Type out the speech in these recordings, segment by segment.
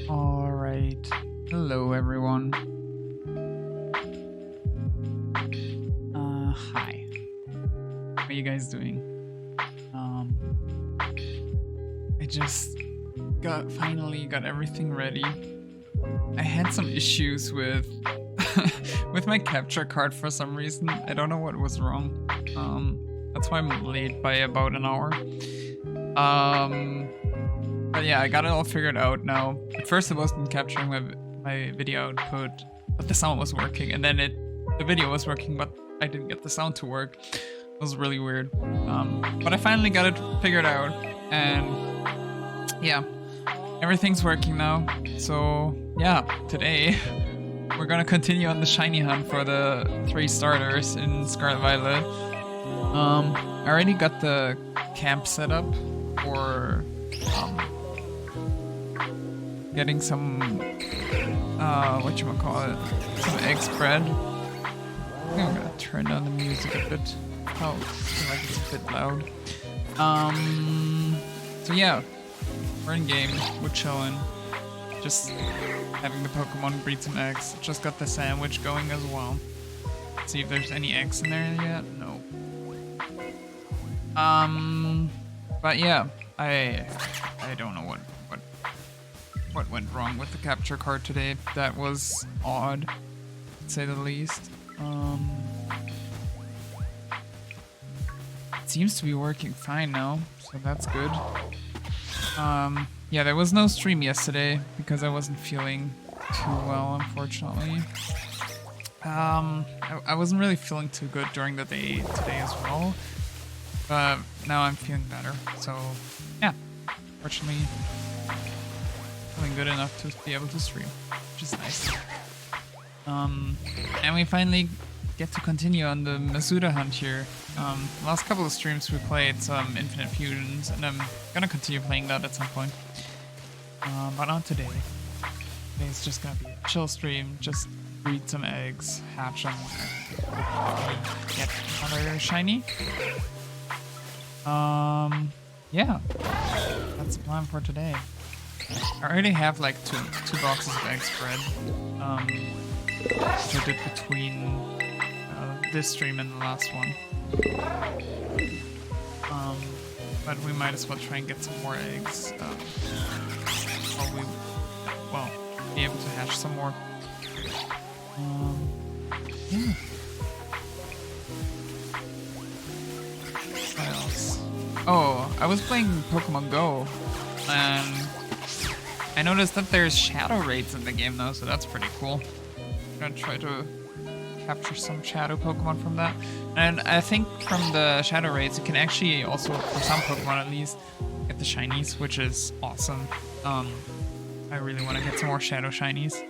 Alright. Hello everyone. Hi. How are you guys doing? I just finally got everything ready. I had some issues with with my capture card for some reason. I don't know what was wrong. That's why I'm late by about an hour. But yeah, I got it all figured out now. At first it wasn't capturing my video output, but the sound was working, and then the video was working, but I didn't get the sound to work. It was really weird. But I finally got it figured out, and yeah, everything's working now. So yeah, today we're gonna continue on the shiny hunt for the 3 starters in Scarlet Violet. I already got the camp set up for getting some whatchamacallit, some egg spread. I think I'm gonna turn down the music a bit. Oh, I feel like it's a bit loud. So yeah, we're in game, we're chilling, just having the Pokemon breed some eggs. Just got the sandwich going as well. Let's see if there's any eggs in there yet. No. But yeah, I don't know what went wrong with the capture card today. That was odd, to say the least. It seems to be working fine now, so that's good. Yeah, there was no stream yesterday because I wasn't feeling too well, unfortunately. I wasn't really feeling too good during the day today as well, but now I'm feeling better. So yeah, fortunately, feeling good enough to be able to stream, which is nice. And we finally get to continue on the Masuda hunt here. Last couple of streams we played some Infinite Fusions, and I'm gonna continue playing that at some point. But not today. Today's just gonna be a chill stream, just breed some eggs, hatch them, get another shiny. Yeah, that's the plan for today. I already have like two boxes of egg spread. Which I did between this stream and the last one. But we might as well try and get some more eggs. While we, well, be able to hatch some more. Yeah. What else? Oh, I was playing Pokemon Go, and I noticed that there's shadow raids in the game now, so that's pretty cool. I'm gonna try to capture some shadow Pokemon from that. And I think from the shadow raids you can actually also, for some Pokemon at least, get the shinies, which is awesome. I really want to get some more shadow shinies.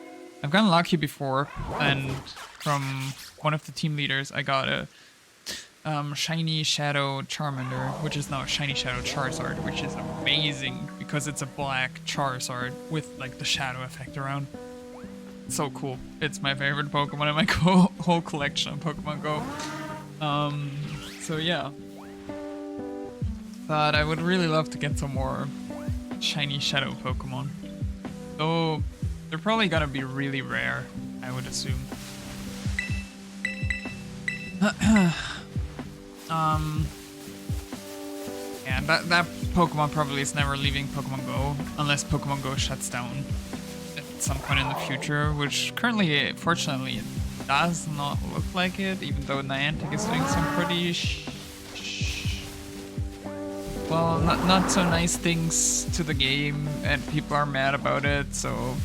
I've gotten lucky before, and from one of the team leaders I got a shiny shadow Charmander, which is now a shiny shadow Charizard, which is amazing because it's a black Charizard with like the shadow effect around. So cool. It's my favorite Pokemon in my whole collection of Pokemon Go. So yeah. But I would really love to get some more shiny shadow Pokemon. Though they're probably gonna be really rare, I would assume. Yeah, that Pokemon probably is never leaving Pokemon Go unless Pokemon Go shuts down at some point in the future, which currently, fortunately, it does not look like it, even though Niantic is doing some pretty well, not so nice things to the game, and people are mad about it, so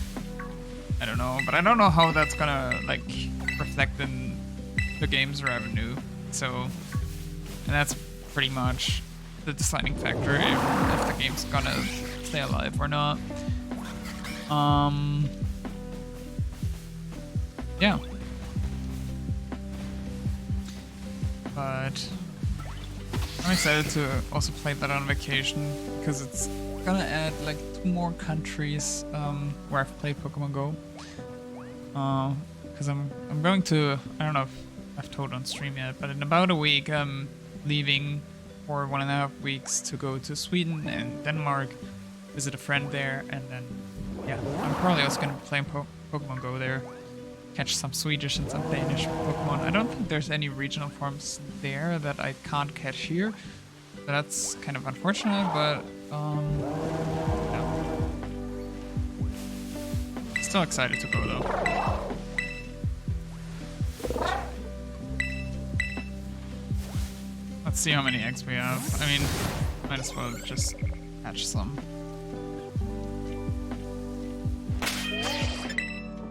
I don't know. But I don't know how that's gonna like reflect in the game's revenue, so, and that's pretty much the deciding factor if the game's gonna stay alive or not. Yeah. But I'm excited to also play that on vacation because it's gonna add like 2 more countries where I've played Pokemon Go. Because I'm going to, I don't know if I've told on stream yet, but in about a week I'm leaving for 1.5 weeks to go to Sweden and Denmark, visit a friend there, and then yeah, I'm probably also gonna play Pokemon Go there, catch some Swedish and some Danish Pokemon. I don't think there's any regional forms there that I can't catch here, so that's kind of unfortunate, but yeah. Still excited to go though. Let's see how many eggs we have. I mean, might as well just hatch some.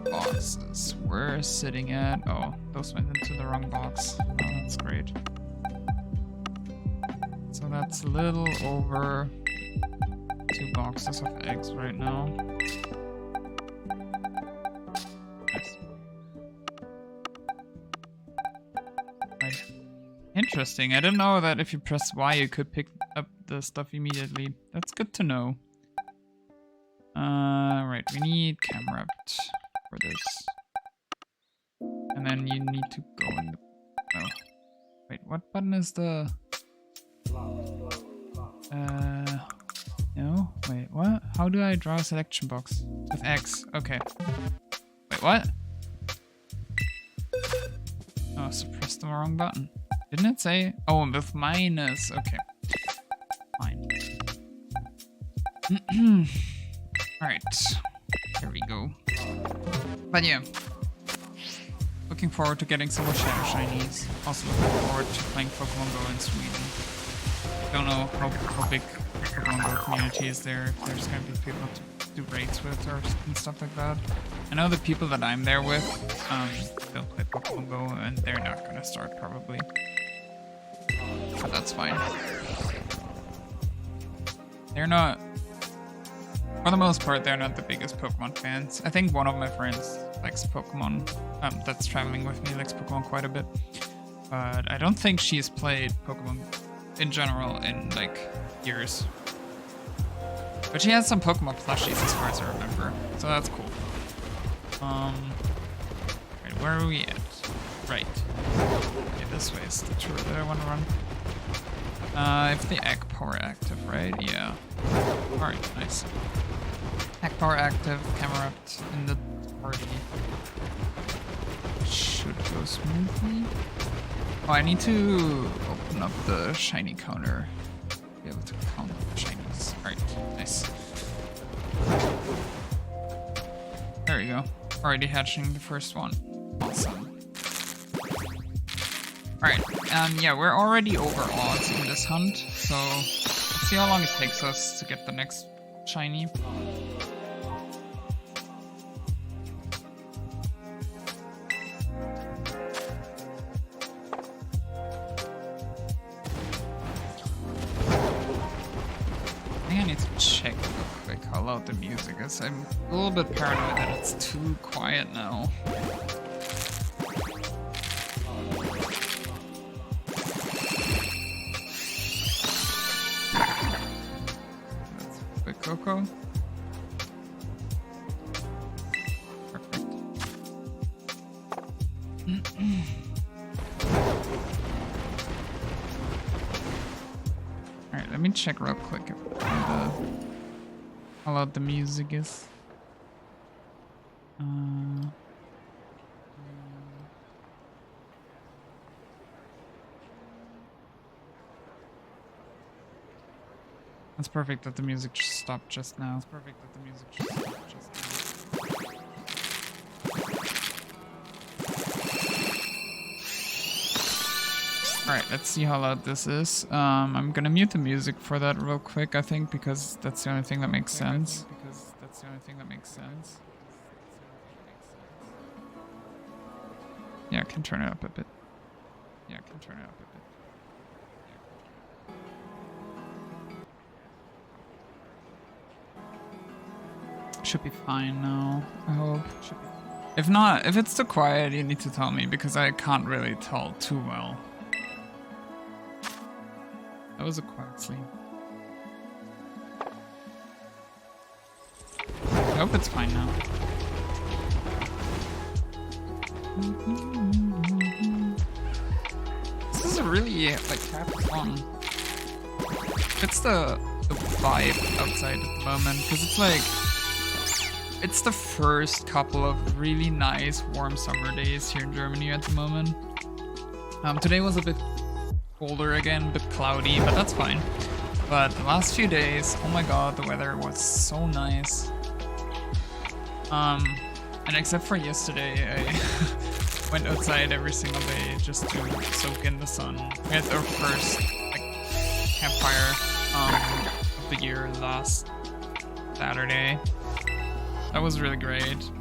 Boxes. We're sitting at... Oh, those went into the wrong box. Oh, that's great. So that's a little over 2 boxes of eggs right now. Nice. Interesting. I didn't know that if you press Y, you could pick up the stuff immediately. That's good to know. Right, we need camera for this. And then you need to go in the... Oh. Wait, what button is the... No? Wait, what? How do I draw a selection box? With X. Okay. Wait, what? Oh, suppressed the wrong button. Didn't it say? Oh, with minus. Okay. Fine. Alright. Here we go. But yeah. Looking forward to getting some more Shadow Shinies. Also looking forward to playing Pokemon Go in Sweden. Don't know how big the Pokemon Go community is there. If there's gonna be people to do raids with or and stuff like that. I know the people that I'm there with, they'll play Pokemon Go and they're not gonna start probably. So that's fine. They're not, for the most part, they're not the biggest Pokemon fans. I think one of my friends likes Pokemon, that's traveling with me, likes Pokemon quite a bit. But I don't think she's played Pokemon in general in like years. But she has some Pokemon plushies as far as I remember, so that's cool. Right, where are we at? Right. Okay, this way is the tour that I want to run. If the egg power active, right? Yeah. Alright, nice. Egg power active, camera up in the party. Should go smoothly. Oh, I need to open up the shiny counter. Be able to count the shinies. Alright, nice. There we go. Already hatching the first one. Awesome. Alright, yeah, we're already over odds in this hunt, so let's see how long it takes us to get the next shiny. I think I need to check real quick how loud the music is. I'm a little bit paranoid that it's too quiet now. Coco. Perfect. Alright, let me check real quick how loud the music is. It's perfect that the music just stopped just now. It's perfect that the music just stopped just now. Alright, let's see how loud this is. I'm gonna mute the music for that real quick, I think, because that's the only thing that makes sense. Yeah, I can turn it up a bit. Should be fine now, I hope. If not, if it's too quiet, you need to tell me, because I can't really tell too well. That was a quiet sleep. I hope it's fine now. This is a really, like, happy song. it's the vibe outside at the moment, because it's like it's the first couple of really nice warm summer days here in Germany at the moment. Today was a bit colder again, a bit cloudy, but that's fine. But the last few days, oh my god, the weather was so nice. And except for yesterday, I went outside every single day just to soak in the sun. We had our first like campfire of the year last Saturday. That was really great.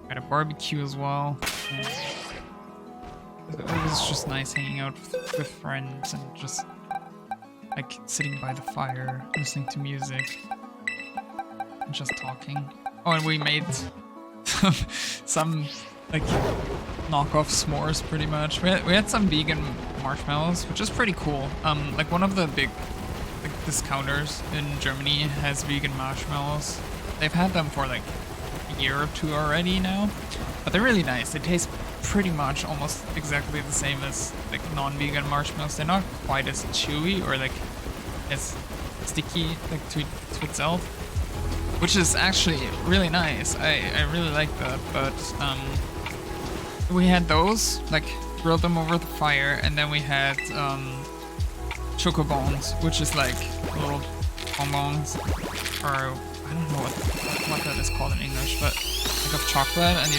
Had a barbecue as well. And it was just nice hanging out with friends and just like sitting by the fire, listening to music, and just talking. Oh, and we made some like knockoff s'mores pretty much. We had some vegan marshmallows, which is pretty cool. Like one of the big like discounters in Germany has vegan marshmallows. They've had them for like a year or two already now, but they're really nice. They taste pretty much almost exactly the same as like non-vegan marshmallows. They're not quite as chewy or like as sticky like to itself, which is actually really nice. I really like that. But we had those, like grilled them over the fire, and then we had choco bones, which is like little bonbons, or I don't know what that is called in English, but like of chocolate, and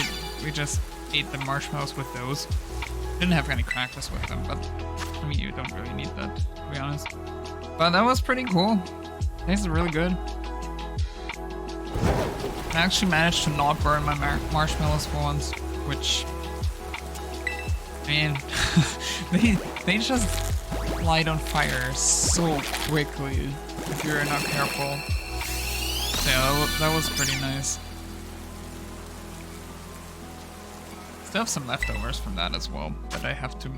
we just ate the marshmallows with those. Didn't have any crackers with them, but I mean, you don't really need that, to be honest. But that was pretty cool. Tasted really good. I actually managed to not burn my marshmallows for once, which, man, they just light on fire so quickly if you're not careful. So yeah, that was pretty nice. Still have some leftovers from that as well that I have to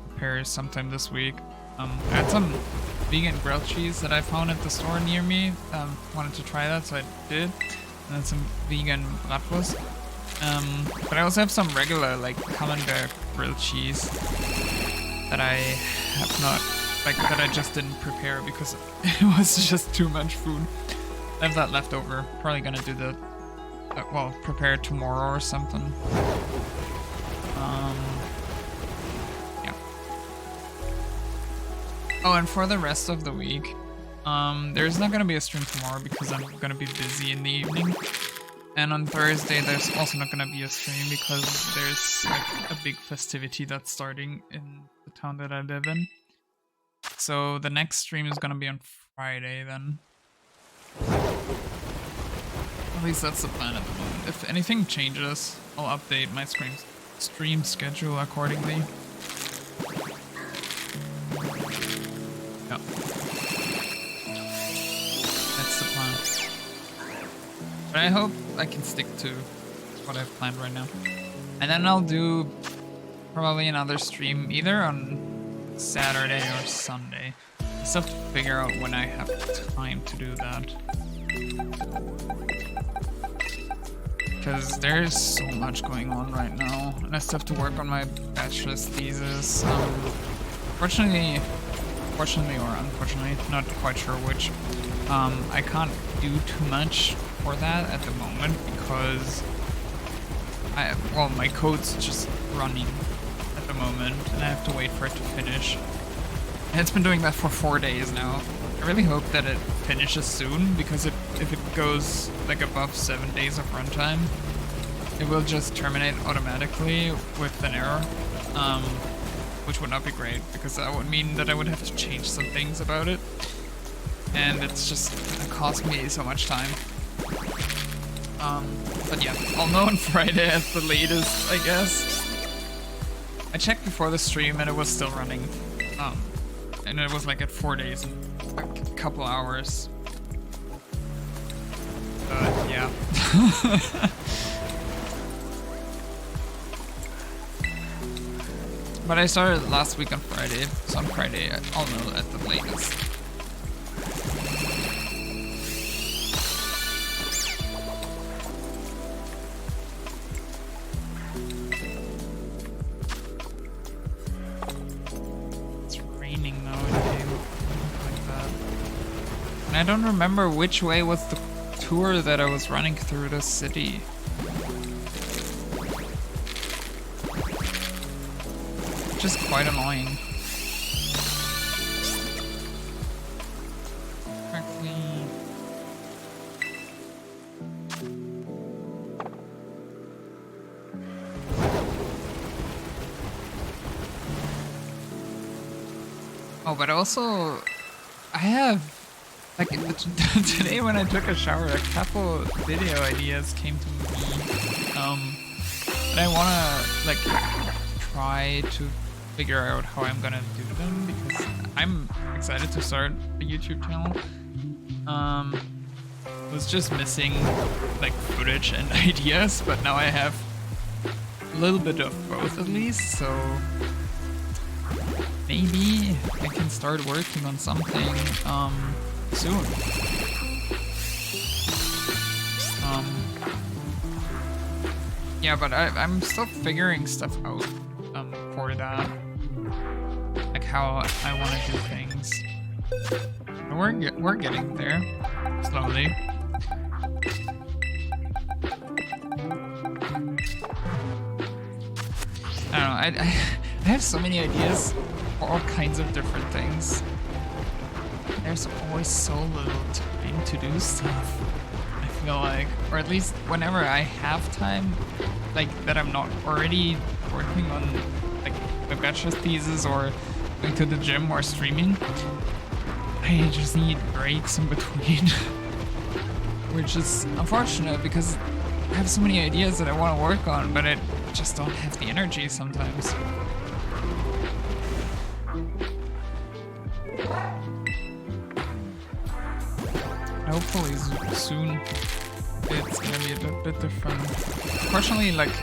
prepare sometime this week. I had some vegan grilled cheese that I found at the store near me. Wanted to try that, so I did. And then some vegan bratwurst. But I also have some regular like camembert grilled cheese that I have not, like that I just didn't prepare because it was just too much food. I have that left over. Probably gonna do the, well, prepare tomorrow or something. Yeah. Oh, and for the rest of the week, there's not gonna be a stream tomorrow because I'm gonna be busy in the evening. And on Thursday, there's also not gonna be a stream because there's like a big festivity that's starting in the town that I live in. So the next stream is gonna be on Friday then. At least that's the plan at the moment. If anything changes, I'll update my stream schedule accordingly. Yeah. That's the plan. But I hope I can stick to what I've planned right now. And then I'll do probably another stream either on Saturday or Sunday. I still have to figure out when I have time to do that. Because there's so much going on right now, and I still have to work on my bachelor's thesis. Fortunately or unfortunately, not quite sure which, I can't do too much for that at the moment because my code's just running at the moment, and I have to wait for it to finish. And it's been doing that for 4 days now. I really hope that it finishes soon, because if it goes like above 7 days of runtime, it will just terminate automatically with an error, which would not be great, because that would mean that I would have to change some things about it, and it's just gonna cost me so much time. But yeah, I'll know on Friday at the latest, I guess. I checked before the stream and it was still running, and it was like at 4 days and a couple hours. Yeah. But I started last week on Friday, so on Friday I'll know at the latest. It's raining And I don't remember which way was the tour that I was running through the city. Which is quite annoying. Oh, but also, I have, like, today when I took a shower, a couple video ideas came to me, and I wanna, like, try to figure out how I'm gonna do them, because I'm excited to start a YouTube channel. Was just missing, like, footage and ideas, but now I have a little bit of both at least, so maybe I can start working on something soon. Yeah, but I'm still figuring stuff out for that, like how I want to do things. We're getting there slowly. I don't know. I have so many ideas for all kinds of different things. There's always so little time to do stuff, I feel like. Or at least whenever I have time, like that I'm not already working on like my bachelor's thesis or going to the gym or streaming, I just need breaks in between. Which is unfortunate because I have so many ideas that I want to work on, but I just don't have the energy sometimes. Hopefully soon it's gonna be a little bit different. Unfortunately, like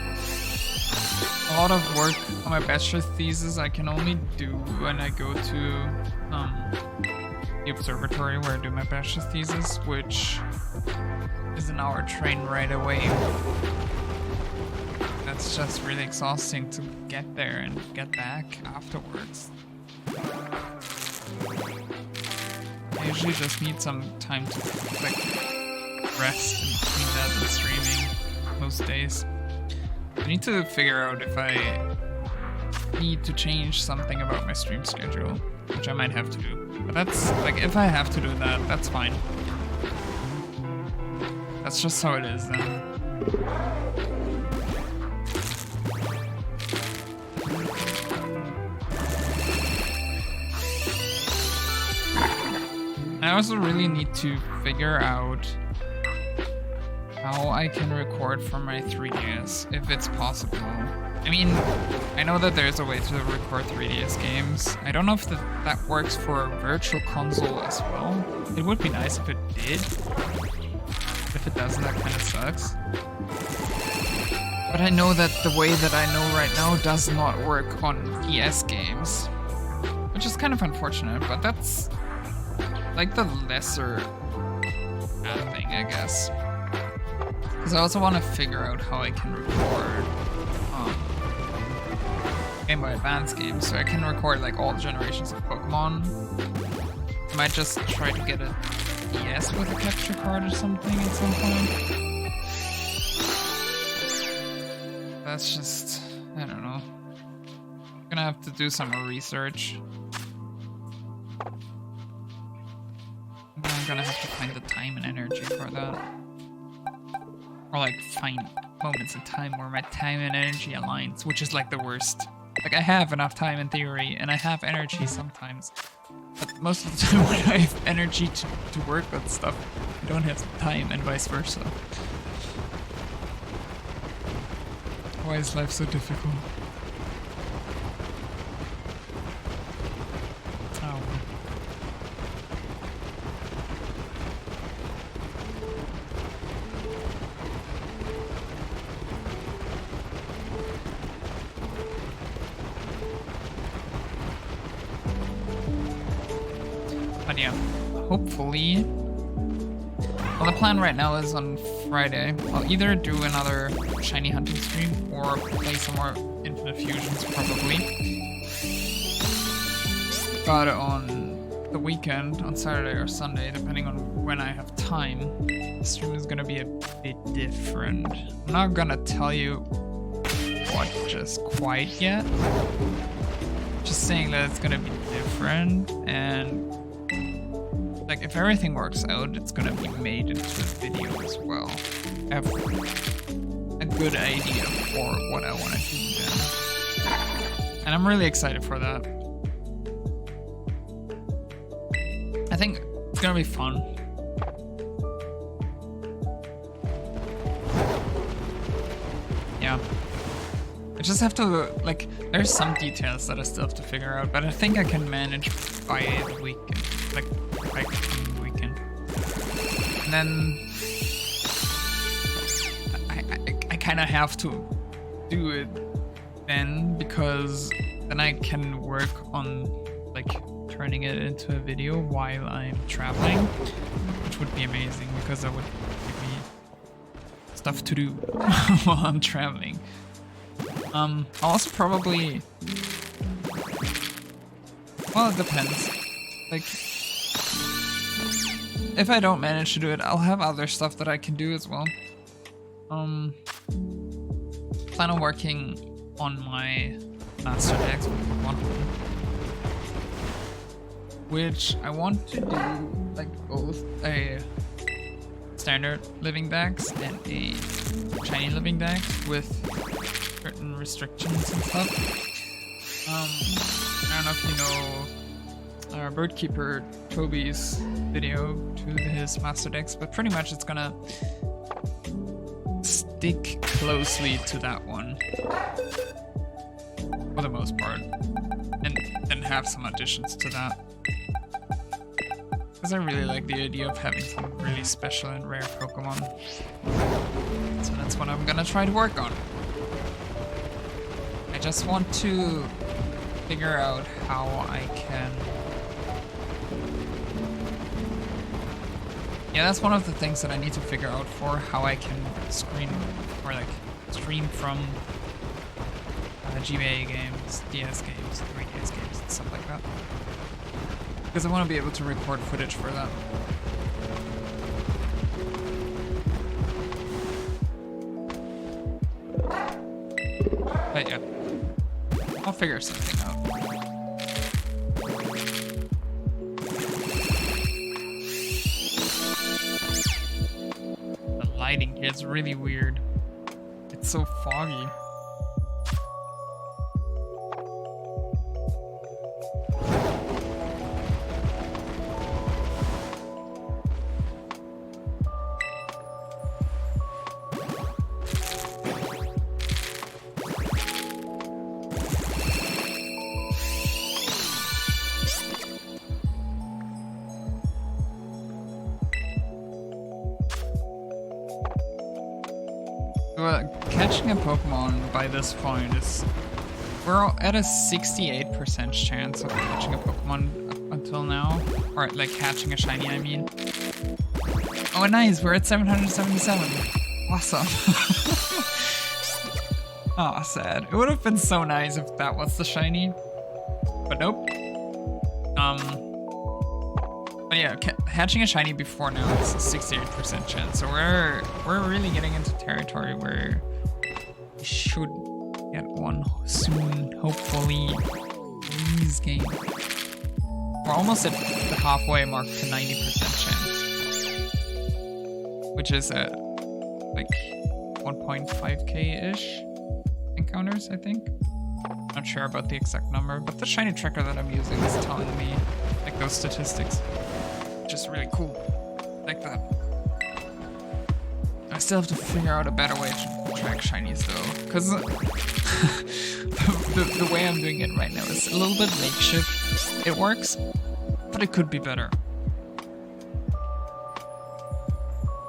a lot of work on my bachelor's thesis I can only do when I go to the observatory where I do my bachelor's thesis, which is an hour train ride away. That's just really exhausting to get there and get back afterwards. I usually just need some time to like rest in between that and streaming most days. I need to figure out if I need to change something about my stream schedule, which I might have to do. But that's like, if I have to do that, that's fine. That's just how it is then. I also really need to figure out how I can record from my 3DS, if it's possible. I mean, I know that there's a way to record 3DS games. I don't know if that works for a virtual console as well. It would be nice if it did. If it doesn't, that kind of sucks. But I know that the way that I know right now does not work on DS games. Which is kind of unfortunate, but that's like the lesser bad thing, I guess. Because I also want to figure out how I can record Game Boy Advance games, so I can record like all generations of Pokemon. I might just try to get a DS with a capture card or something at some point. That's just, I don't know. I'm gonna have to do some more research. I'm gonna have to find the time and energy for that. Or like find moments in time where my time and energy aligns, which is like the worst. Like I have enough time in theory and I have energy sometimes. But most of the time when I have energy to work on stuff, I don't have time and vice versa. Why is life so difficult? Oh. But yeah, hopefully. Well, the plan right now is on Friday. I'll either do another shiny hunting stream or play some more Infinite Fusions, probably. But on the weekend, on Saturday or Sunday, depending on when I have time, the stream is gonna be a bit different. I'm not gonna tell you what just quite yet. Just saying that it's gonna be different, and like if everything works out, it's gonna be made into a video as well. I have a good idea for what I want to do then, and I'm really excited for that. I think it's gonna be fun. Yeah. I just have to, like, there's some details that I still have to figure out, but I think I can manage by the weekend, like, by the weekend. And then I kind of have to do it then, because then I can work on, like, turning it into a video while I'm traveling, which would be amazing, because that would give me stuff to do while I'm traveling. I'll also probably, well, it depends. Like, if I don't manage to do it, I'll have other stuff that I can do as well. Plan on working on my master decks with one of them, which I want to do, like, both a standard living decks and a shiny living deck with certain restrictions and stuff. I don't know if you know our Birdkeeper Toby's video to his master decks, but pretty much it's gonna stick closely to that one for the most part, and then have some additions to that, because I really like the idea of having some really special and rare Pokemon. So that's what I'm gonna try to work on. I just want to figure out how I can... Yeah, that's one of the things that I need to figure out for how I can stream, or like stream from GBA games, DS games, 3DS games, and stuff like that. Because I want to be able to record footage for that. But yeah, I'll figure something out. The lighting here is really weird. It's so foggy. Catching a Pokemon by this point is... We're at a 68% chance of catching a Pokemon up until now. Or, like, catching a shiny, I mean. Oh, nice! We're at 777! Awesome! Aw, sad. It would have been so nice if that was the shiny. But nope. But yeah, hatching a shiny before now is a 68% chance. So we're really getting into territory where we should get one soon, hopefully. Please, game. We're almost at the halfway mark to 90% chance, which is at like 1.5k-ish encounters, I think. Not sure about the exact number, but the shiny tracker that I'm using is telling me like those statistics, which is really cool. Like that. I still have to figure out a better way to track shinies though, because the way I'm doing it right now is a little bit makeshift. It works, but it could be better.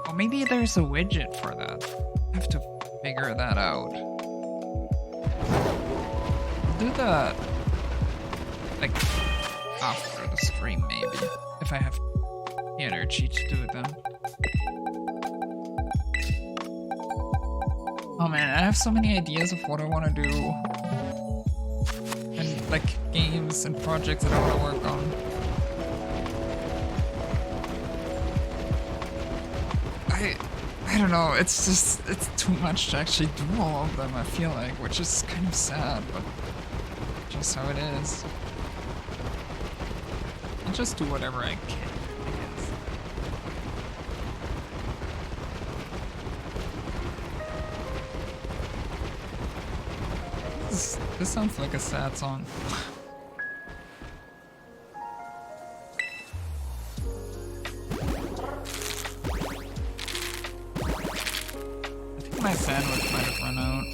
Or maybe there's a widget for that. I have to figure that out. I'll do that like after the stream maybe, if I have the energy to do it then. Oh man, I have so many ideas of what I want to do. And like games and projects that I want to work on. don't know, it's too much to actually do all of them, I feel like, which is kind of sad, but just how it is. I'll just do whatever I can, I guess. This sounds like a sad song. My sandwich might have run out.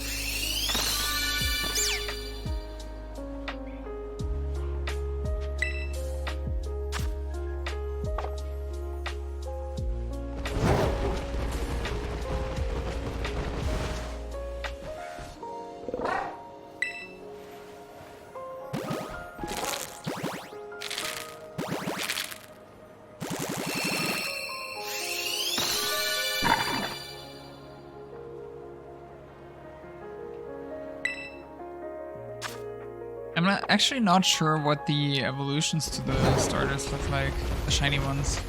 I'm actually not sure what the evolutions to the starters look like, the shiny ones.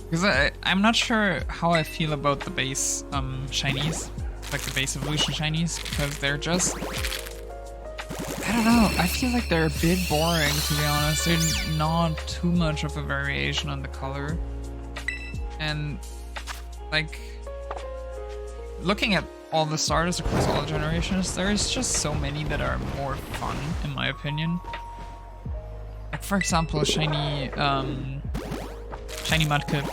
Because I'm not sure how I feel about the base shinies, like the base evolution shinies, because they're just... I don't know, I feel like they're a bit boring, to be honest. They're not too much of a variation on the color. And, like, looking at all the starters across all generations, there's just so many that are more fun, in my opinion. Like, for example, shiny Mudkip.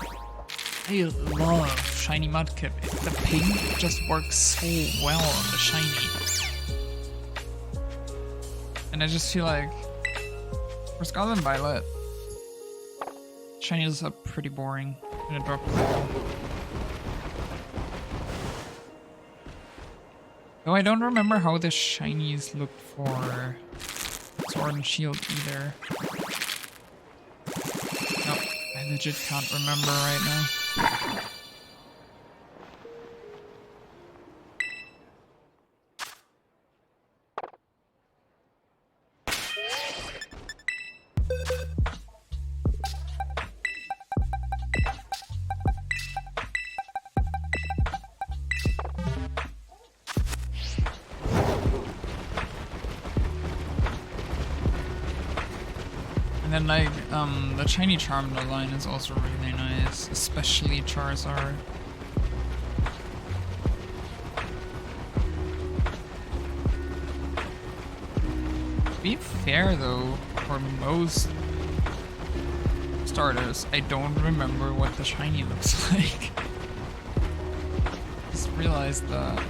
I love shiny Mudkip. The pink just works so well on the shiny. And I just feel like, for Scarlet and Violet, shinies are pretty boring. I'm gonna drop the ball. Though I don't remember how the shinies looked for Sword and Shield either. Nope, I legit can't remember right now. And then like, the shiny Charmander line is also really nice, especially Charizard. To be fair though, for most starters, I don't remember what the shiny looks like. Just realized that.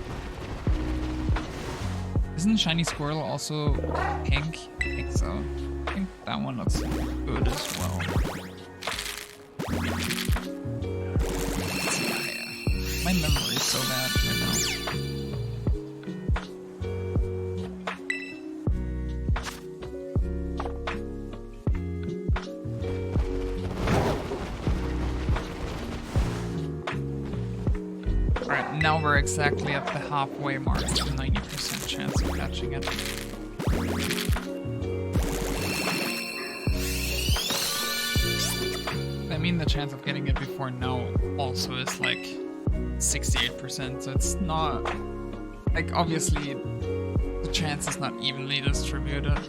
Isn't Shiny Squirtle also pink? I think so. I think that one looks good as well. Yeah. My memory is so bad right now. Alright, now we're exactly at the halfway mark, 90% chance of catching it. I mean, the chance of getting it before now also is like 68%, so it's not, like, obviously the chance is not evenly distributed.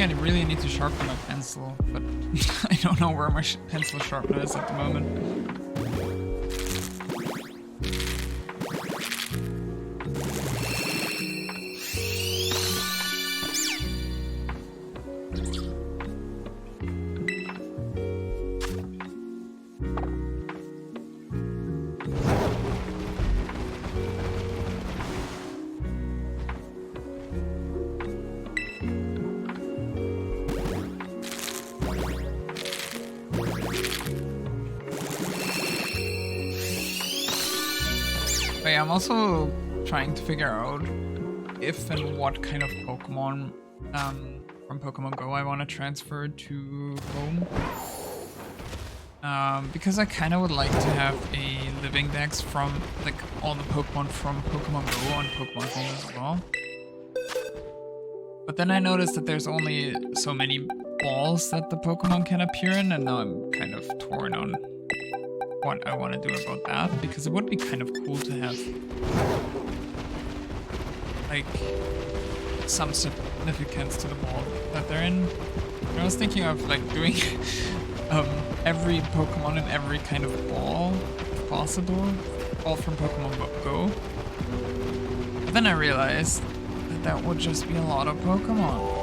I really need to sharpen my pencil, but I don't know where my pencil sharpener is at the moment. I'm also trying to figure out if and what kind of Pokemon from Pokemon Go I want to transfer to home. Because I kind of would like to have a living dex from like all the Pokemon from Pokemon Go on Pokemon Home as well. But then I noticed that there's only so many balls that the Pokemon can appear in, and now I'm kind of torn on what I want to do about that, because it would be kind of cool to have like some significance to the ball that they're in. I was thinking of like doing every Pokemon in every kind of ball if possible, all from Pokemon Go. But then I realized that that would just be a lot of Pokemon.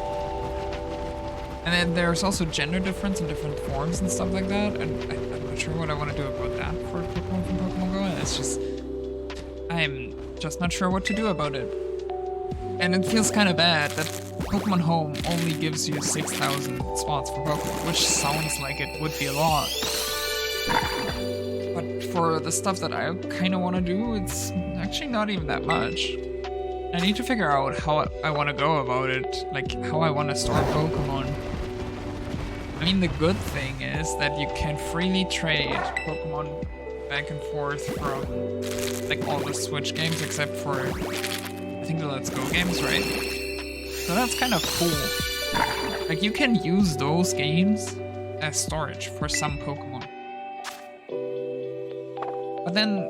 And then there's also gender difference in different forms and stuff like that, and I'm not sure what I want to do about that for Pokemon from Pokemon Go, and it's just, I'm just not sure what to do about it. And it feels kind of bad that Pokemon Home only gives you 6,000 spots for Pokemon, which sounds like it would be a lot. But for the stuff that I kind of want to do, it's actually not even that much. I need to figure out how I want to go about it, like how I want to store Pokemon. I mean, the good thing is that you can freely trade Pokemon back and forth from like all the Switch games except for I think the Let's Go games, right? So that's kind of cool. Like you can use those games as storage for some Pokemon. But then,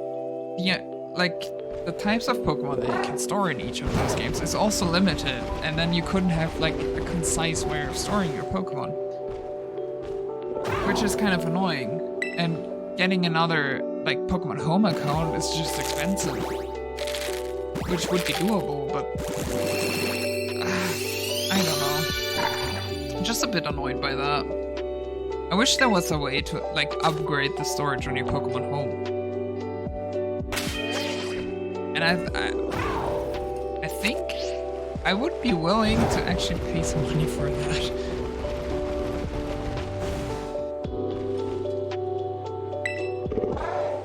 yeah, like the types of Pokemon that you can store in each of those games is also limited, and then you couldn't have like a concise way of storing your Pokemon, which is kind of annoying. And getting another like Pokemon Home account is just expensive, which would be doable, but I don't know. I'm just a bit annoyed by that. I wish there was a way to like upgrade the storage on your Pokemon Home. And I think I would be willing to actually pay some money for that.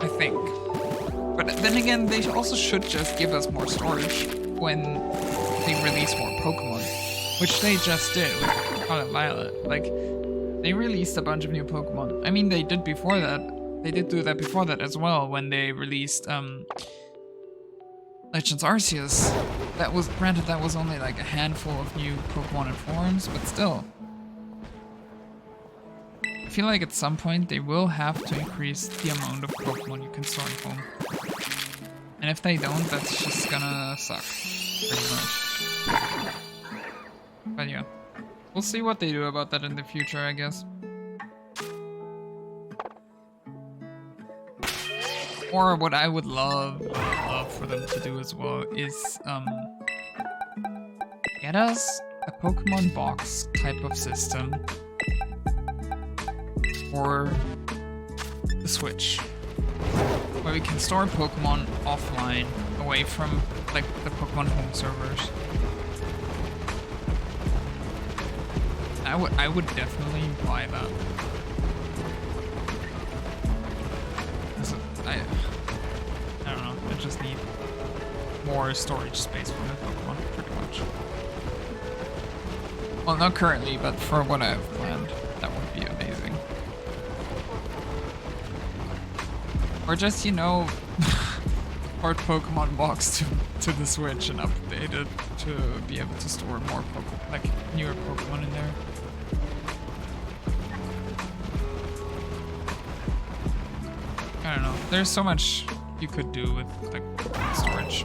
I think. But then again, they also should just give us more storage when they release more Pokemon, which they just did with Scarlet Violet. Like, they released a bunch of new Pokemon. I mean, they did before that. They did do that before that as well when they released Legends Arceus. That was, granted, that was only like a handful of new Pokemon and forms, but still. I feel like at some point they will have to increase the amount of Pokemon you can store at home. And if they don't, that's just gonna suck, pretty much. But yeah, we'll see what they do about that in the future, I guess. Or what I would love for them to do as well is get us a Pokemon box type of system for the Switch, where we can store Pokemon offline, away from like the Pokemon Home servers. I would definitely buy that. I don't know, I just need more storage space for my Pokemon, pretty much. Well, not currently, but for what I have planned, that would be amazing. Or just, you know, port Pokemon box to the Switch and update it to be able to store more like newer Pokemon in there. I don't know. There's so much you could do with like storage.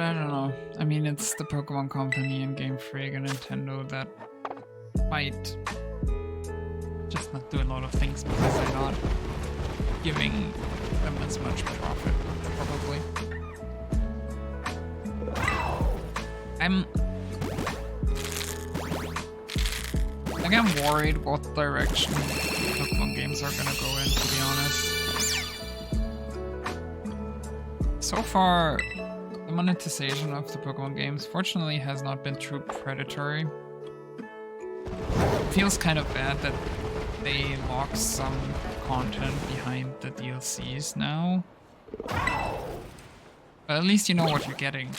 I don't know. I mean, it's the Pokemon Company and Game Freak and Nintendo that might just not do a lot of things because they're not giving them as much profit, probably. I'm worried what direction Pokemon games are gonna go in, to be honest. So far, the monetization of the Pokemon games fortunately has not been too predatory. It feels kind of bad that they lock some content behind the DLCs now. But at least you know what you're getting.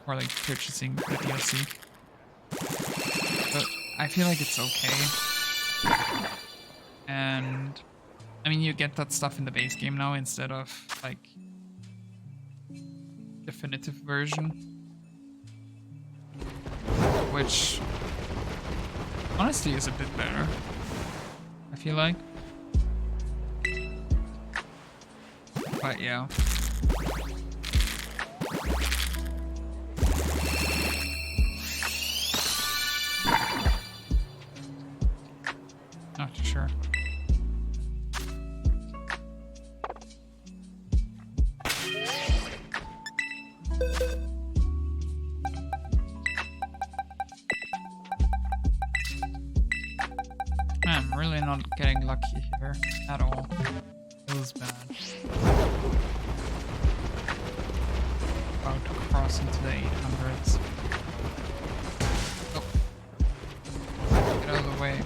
Or like purchasing the DLC. But I feel like it's okay. And I mean, you get that stuff in the base game now instead of like definitive version, which honestly is a bit better, I feel like. But yeah. Not sure. I'm really not getting lucky here at all. It was bad. About to cross into the 800s. Oh. Get out of the way.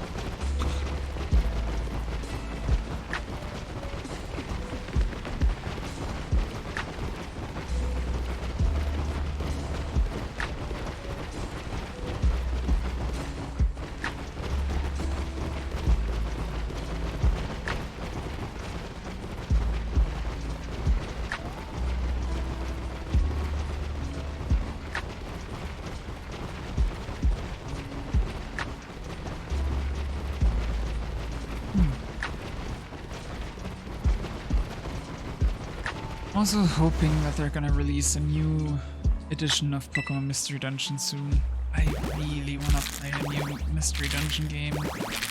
Also hoping that they're gonna release a new edition of Pokemon Mystery Dungeon soon. I really wanna play a new Mystery Dungeon game.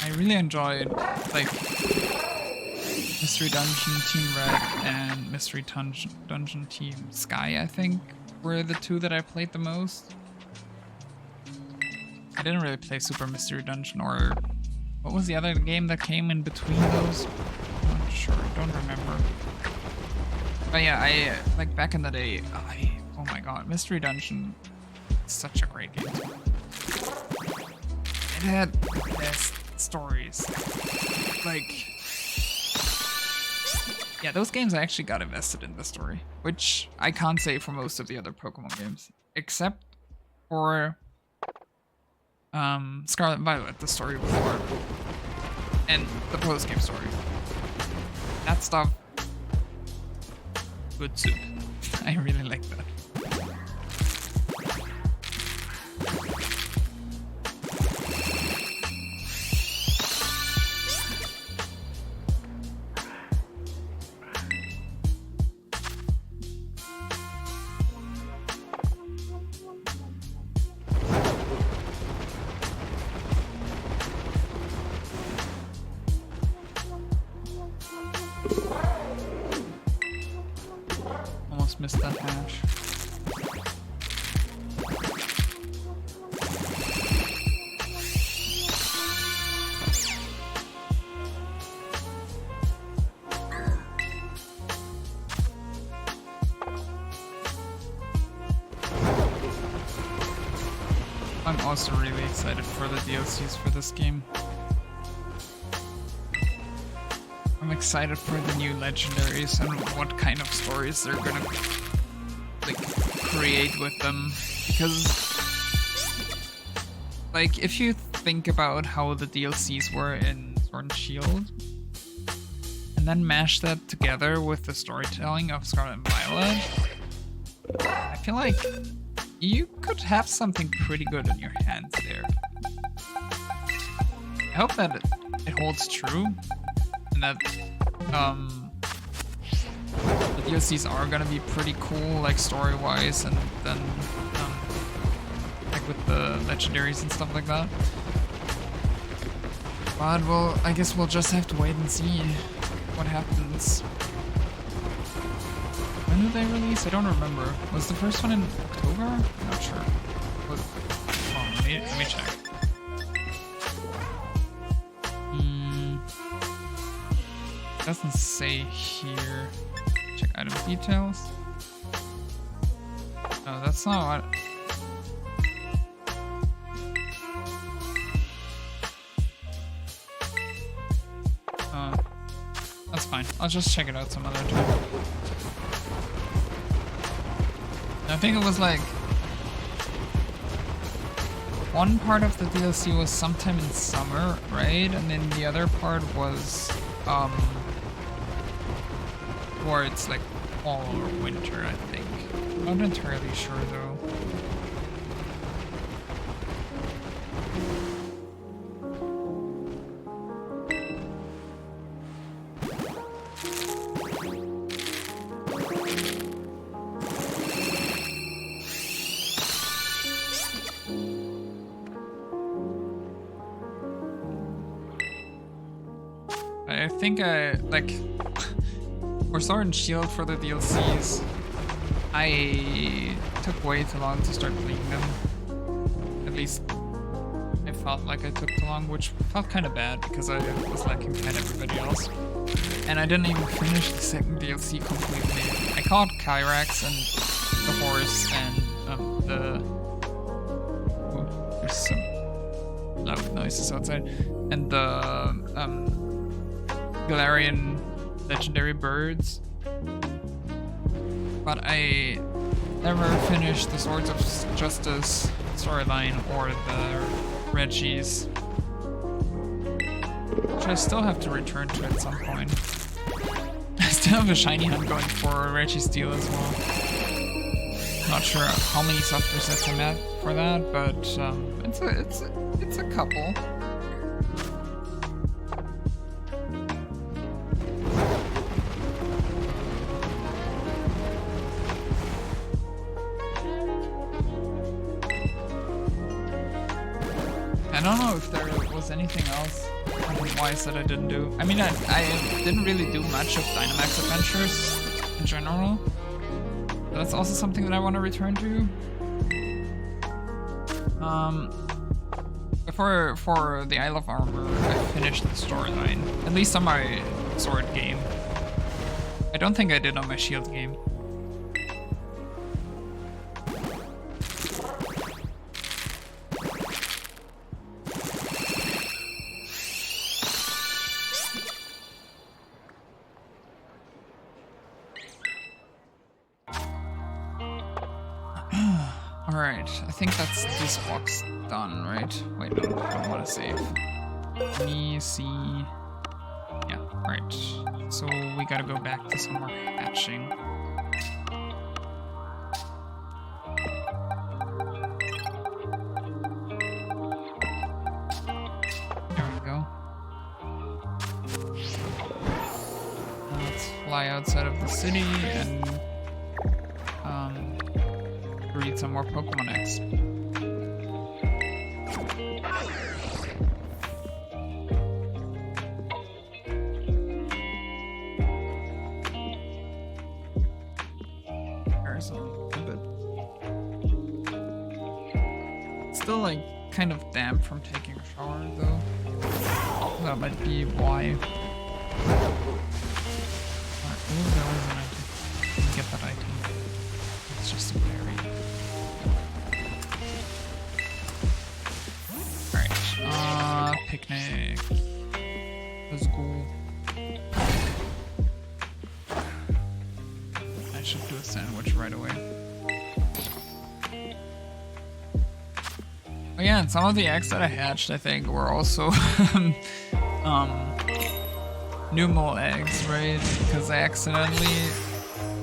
I really enjoyed like Mystery Dungeon Team Red and Mystery Dungeon Team Sky, I think, were the two that I played the most. I didn't really play Super Mystery Dungeon, or what was the other game that came in between those? I'm not sure, I don't remember. But yeah, I like back in the day, oh my god, Mystery Dungeon is such a great game. It had the best stories. Like, yeah, those games I actually got invested in the story, which I can't say for most of the other Pokemon games, except for Scarlet and Violet, the story before, and the post-game story. That stuff. Good soup. I really like that. Missed that hash. I'm also really excited for the DLCs for this game. I'm excited for the new legendaries and what kind of stories they're gonna like create with them, because like if you think about how the DLCs were in Sword and Shield and then mash that together with the storytelling of Scarlet and Violet, I feel like you could have something pretty good in your hands there. I hope that it holds true. And that the DLCs are gonna be pretty cool, like story-wise, and then like with the legendaries and stuff like that. But well, I guess we'll just have to wait and see. what happens. When did they release? I don't remember. Was the first one in October? I'm not sure. Was, oh, let me check. Doesn't say here. Check item details. No, that's not what. That's fine. I'll just check it out some other time. I think it was like one part of the DLC was sometime in summer, right? And then the other part was or it's like fall or winter, I think. I'm not entirely sure though. I think I like for Sword and Shield for the DLCs, I took way too long to start playing them. At least I felt like I took too long, which felt kind of bad because I was lacking behind everybody else. And I didn't even finish the second DLC completely. I caught Kyrax and the horse and the... Oh, there's some loud noises outside. And the Galarian legendary birds. But I never finished the Swords of Justice storyline or the Reggies, which I still have to return to at some point. I still have a shiny hunt going for Reggie Steel as well. Not sure how many soft resets I'm at for that, but it's a couple. I don't know if there was anything else wise that I didn't do. I mean, I didn't really do much of Dynamax Adventures in general. But that's also something that I want to return to. For the Isle of Armor, I finished the storyline. At least on my Sword game. I don't think I did on my Shield game. Alright, I think that's this walk's done, right? Wait, no, I don't want to save. Let me see. Yeah, alright. So we gotta go back to some more hatching. There we go. Let's fly outside of the city and read some more Pokemon X. There's a little bit. It's still like kind of damp from taking a shower though. That might be why. Alright, oh, there was an item. Let me get that item. It's just a berry. Picnic. Let's go. I should do a sandwich right away. Oh yeah, and some of the eggs that I hatched, I think, were also Numal eggs, right? Because I accidentally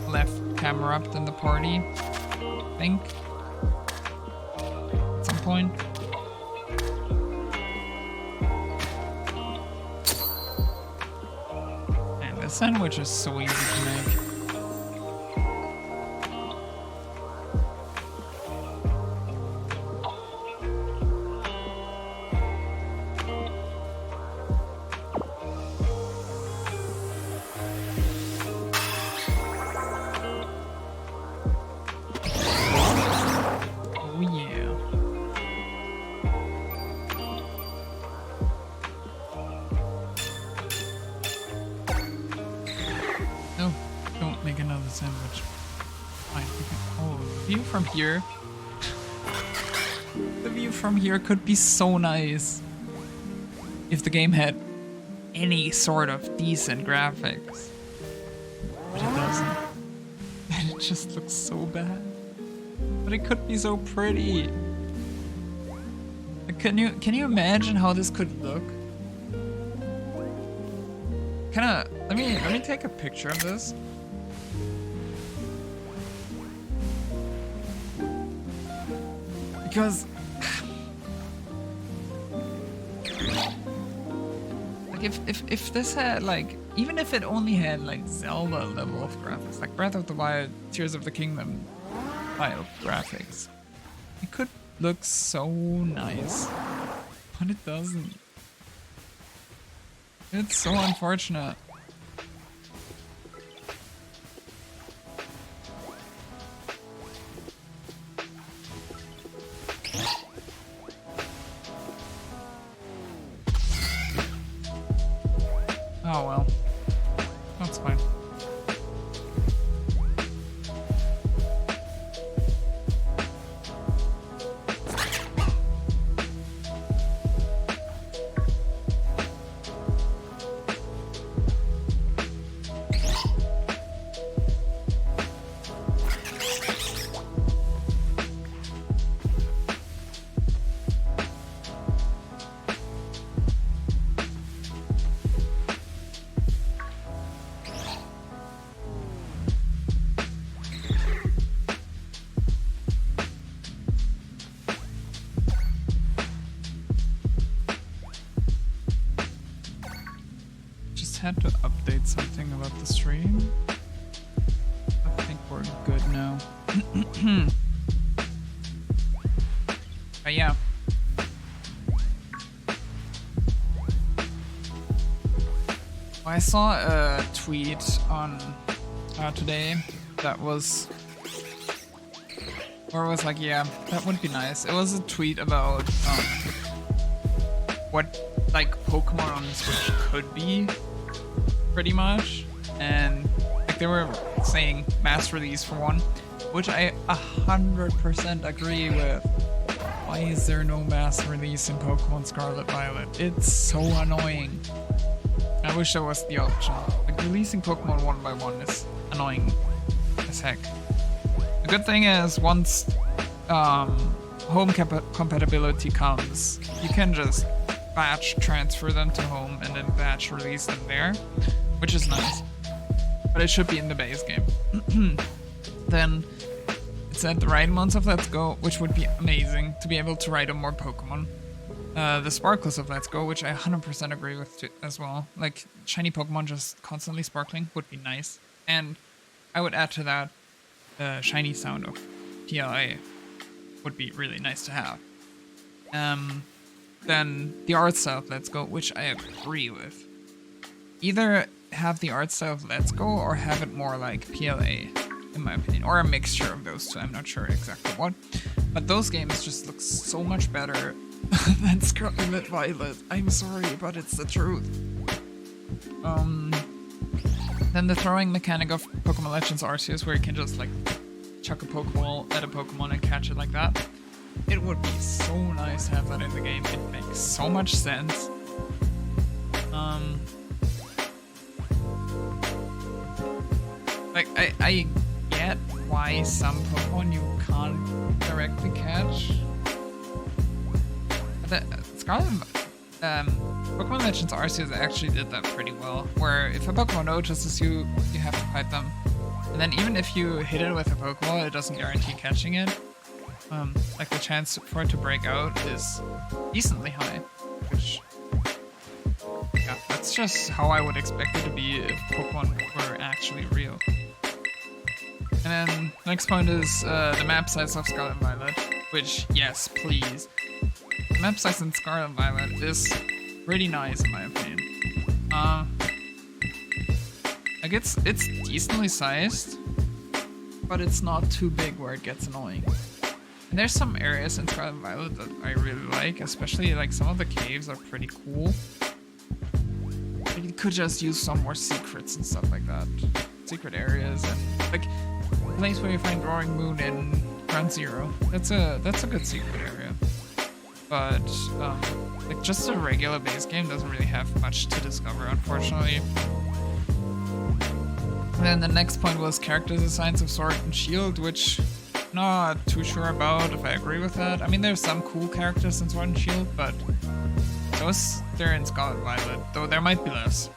left Camerupt in the party, I think, at some point. The sandwich is so easy to make. sandwich. Fine, we can, oh, the view from here. The view from here could be so nice if the game had any sort of decent graphics. But it doesn't. And it just looks so bad. But it could be so pretty. Like, can you imagine how this could look? Let me take a picture of this. Because like if this had like, even if it only had like Zelda level of graphics, like Breath of the Wild, Tears of the Kingdom style graphics, it could look so nice, but it doesn't. It's so unfortunate. Oh well, that's fine. Had to update something about the stream. I think we're good now. But yeah. I saw a tweet on today that was, or it was like, yeah, that would be nice. It was a tweet about what like Pokemon on Switch could be. Pretty much, and like they were saying mass release for one, which I 100% agree with. Why is there no mass release in Pokemon Scarlet Violet? It's so annoying. I wish there was the option. Like releasing Pokemon one by one is annoying as heck. The good thing is once home compatibility comes, you can just batch transfer them to home and then batch release them there, which is nice. But it should be in the base game. Then it's at the right months of Let's Go, which would be amazing to be able to ride on more Pokemon. The sparkles of Let's Go, which I 100% agree with too, as well. Like shiny Pokemon just constantly sparkling would be nice. And I would add to that the shiny sound of PLA would be really nice to have. Then the art style of Let's Go, which I agree with. Either have the art style of Let's Go or have it more like PLA, in my opinion. Or a mixture of those two, I'm not sure exactly what. But those games just look so much better than Scarlet Violet. I'm sorry, but it's the truth. Then the throwing mechanic of Pokemon Legends Arceus, where you can just like chuck a Pokeball at a Pokemon and catch it like that. It would be so nice to have that in the game. It makes so much sense. Like I get why some Pokemon you can't directly catch. But Pokemon Legends Arceus actually did that pretty well. Where if a Pokemon notices you, you have to fight them. And then even if you hit it with a Pokeball, it doesn't guarantee catching it. Like the chance for it to break out is decently high, which, yeah, that's just how I would expect it to be if Pokemon were actually real. And then next point is the map size of Scarlet Violet, which, yes, please. The map size in Scarlet Violet is pretty nice in my opinion. Like it's decently sized, but it's not too big where it gets annoying. And there's some areas in Scarlet Violet that I really like, especially like some of the caves are pretty cool. Like, you could just use some more secrets and stuff like that. secret areas and like the place where you find Roaring Moon in Ground Zero. That's a good secret area. But like just a regular base game doesn't really have much to discover, unfortunately. And then the next point was character designs of Sword and Shield, which I'm not too sure about if I agree with that. I mean, there's some cool characters in Sword and Shield, but they're in Scarlet Violet, though there might be less.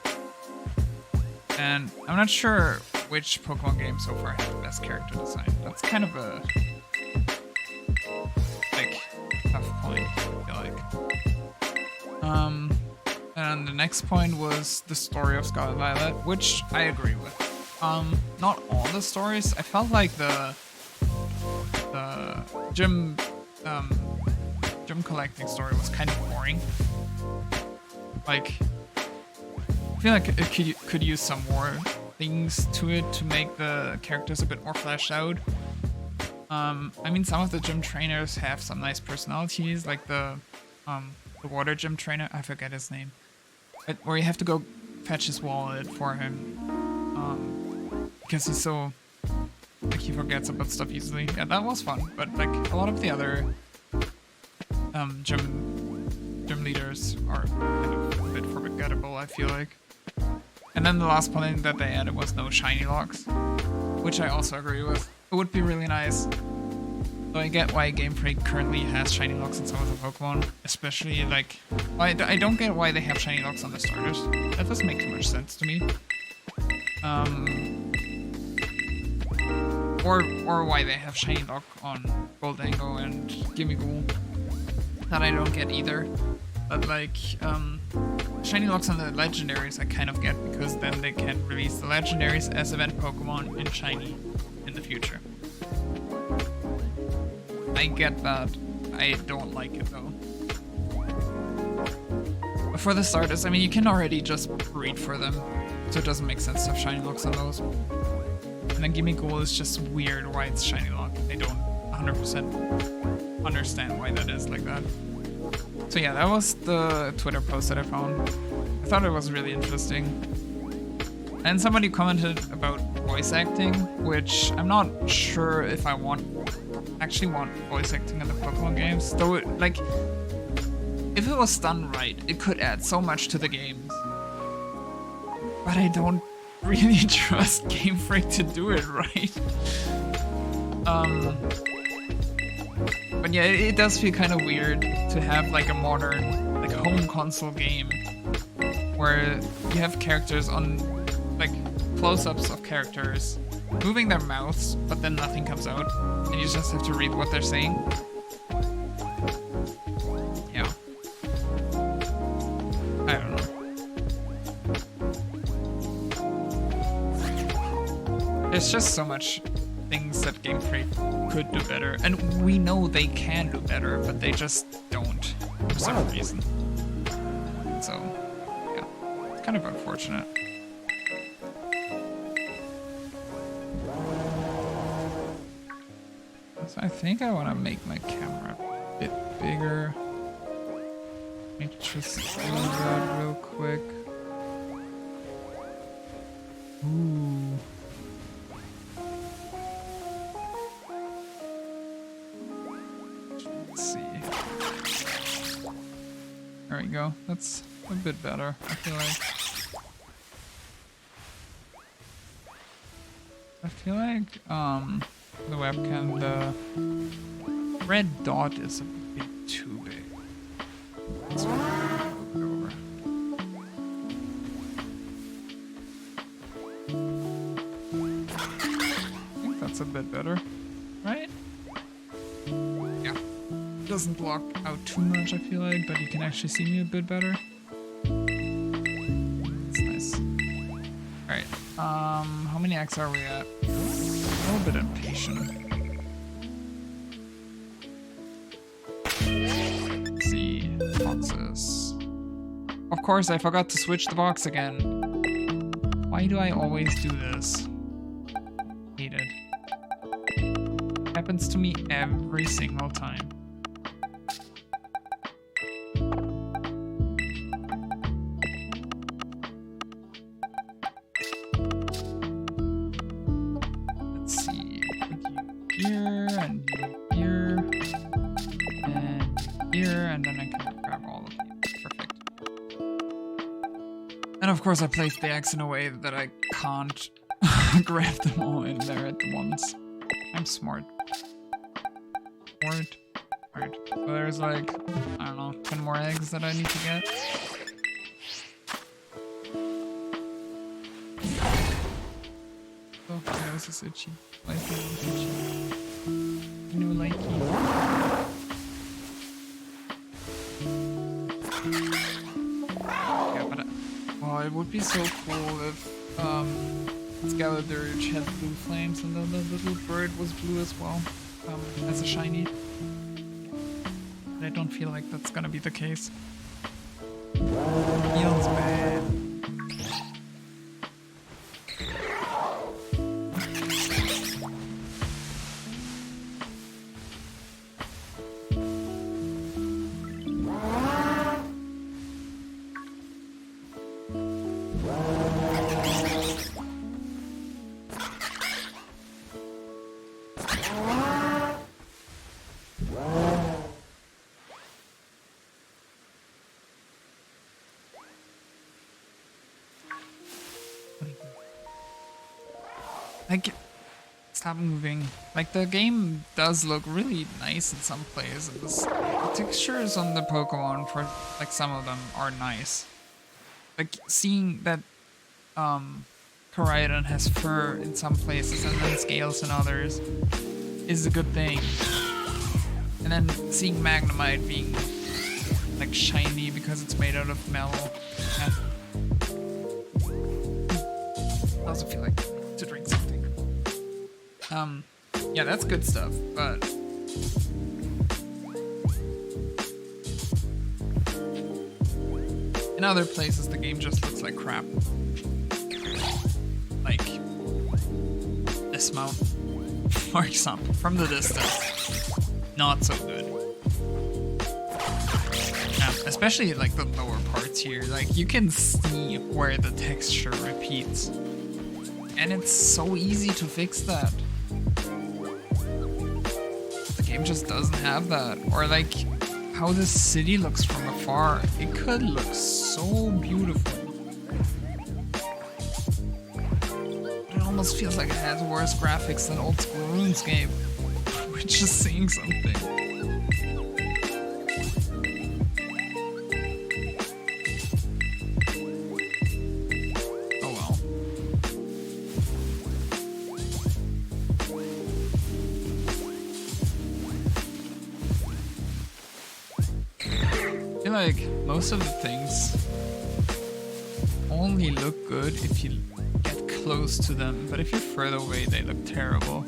And I'm not sure which Pokemon game so far had the best character design. That's kind of a like tough point, I feel like. And the next point was the story of Scarlet Violet, which I agree with. Not all the stories. I felt like the gym collecting story was kind of boring. Like, I feel like it could use some more things to it to make the characters a bit more fleshed out. I mean, some of the gym trainers have some nice personalities, like the water gym trainer, I forget his name, where you have to go fetch his wallet for him, because he's so, like, he forgets about stuff easily. Yeah, that was fun, but like a lot of the other gym leaders are kind of a bit forgettable, I feel like. And then the last point that they added was no shiny locks, which I also agree with. It would be really nice. So I get why Game Freak currently has shiny locks in some of the Pokemon, especially like, I don't get why they have shiny locks on the starters. That doesn't make too much sense to me. Or why they have shiny lock on Goldango and Gimmighoul. That I don't get either. But like, shiny locks on the legendaries I kind of get, because then they can release the legendaries as event Pokemon in shiny in the future. I get that. I don't like it though. But for the starters, I mean, you can already just breed for them, so it doesn't make sense to have shiny locks on those. And then Gimmighoul is just weird why it's shiny lock. I don't 100% understand why that is like that. So yeah, that was the Twitter post that I found. I thought it was really interesting. And somebody commented about voice acting, which I'm not sure if I actually want voice acting in the Pokemon games. Though, like, if it was done right, it could add so much to the games. But I don't really trust Game Freak to do it right. But yeah, it does feel kind of weird to have like a modern, like home console game where you have characters on, like, close-ups of characters moving their mouths, but then nothing comes out, and you just have to read what they're saying. Yeah. I don't know. There's just so much things that Game Freak could do better, and we know they can do better, but they just don't for some reason. So, yeah, it's kind of unfortunate. So I think I want to make my camera a bit bigger. Let me just do that real quick. Ooh. Let's see. There we go. That's a bit better, I feel like. The webcam, the red dot is a bit too big. Let's move it over. I think that's a bit better, right? Yeah. It doesn't block out too much, I feel like, but you can actually see me a bit better. That's nice. Alright, how many X are we at? A little bit impatient. Let's see, boxes. Of course, I forgot to switch the box again. Why do I always do this? Hate it. Happens to me every single time. And of course I placed the eggs in a way that I can't grab them all in there at once. I'm smart. Smart. So there's like, I don't know, 10 more eggs that I need to get. Oh, yeah, this is itchy. Likey is itchy. New likey. Yeah, but oh, it would be so cool if Skeledirge had blue flames and then the little bird was blue as well, as a shiny. But I don't feel like that's gonna be the case. Feels bad. Like, stop moving. Like, the game does look really nice in some places. The textures on the Pokemon, for like some of them, are nice. Like, seeing that Koraidon has fur in some places and then scales in others is a good thing. And then seeing Magnemite being like shiny because it's made out of metal. Yeah. I also feel like to drink something. Yeah, that's good stuff, but in other places the game just looks like crap. Like this mountain, for example, from the distance, not so good. Especially like the lower parts here, like you can see where the texture repeats. And it's so easy to fix that. The game just doesn't have that. Or like how this city looks from afar. It could look so beautiful. But it almost feels like it has worse graphics than old school RuneScape. Which is saying something. Like most of the things only look good if you get close to them, but if you're further away they look terrible.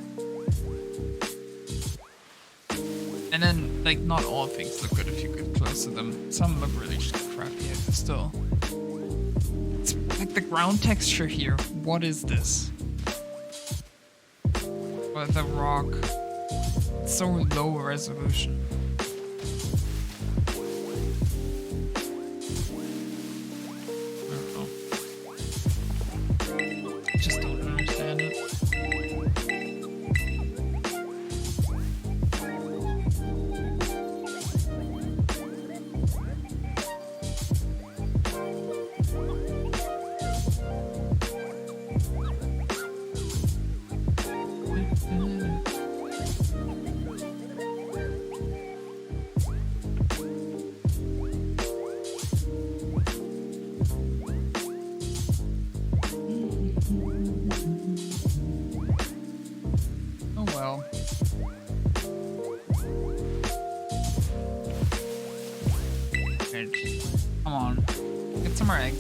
And then like not all things look good if you get close to them. Some look really crappy still. It's like the ground texture here. What is this? Or the rock. It's so low resolution.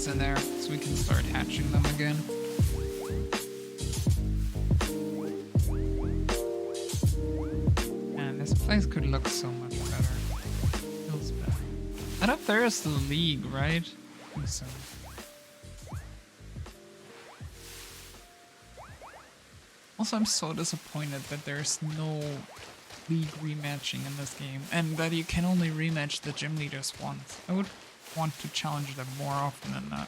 In there so we can start hatching them again. Man, this place could look so much better. Feels bad. And up there is the league, right? I think so. Also, I'm so disappointed that there's no league rematching in this game and that you can only rematch the gym leaders once. I would want to challenge them more often than that.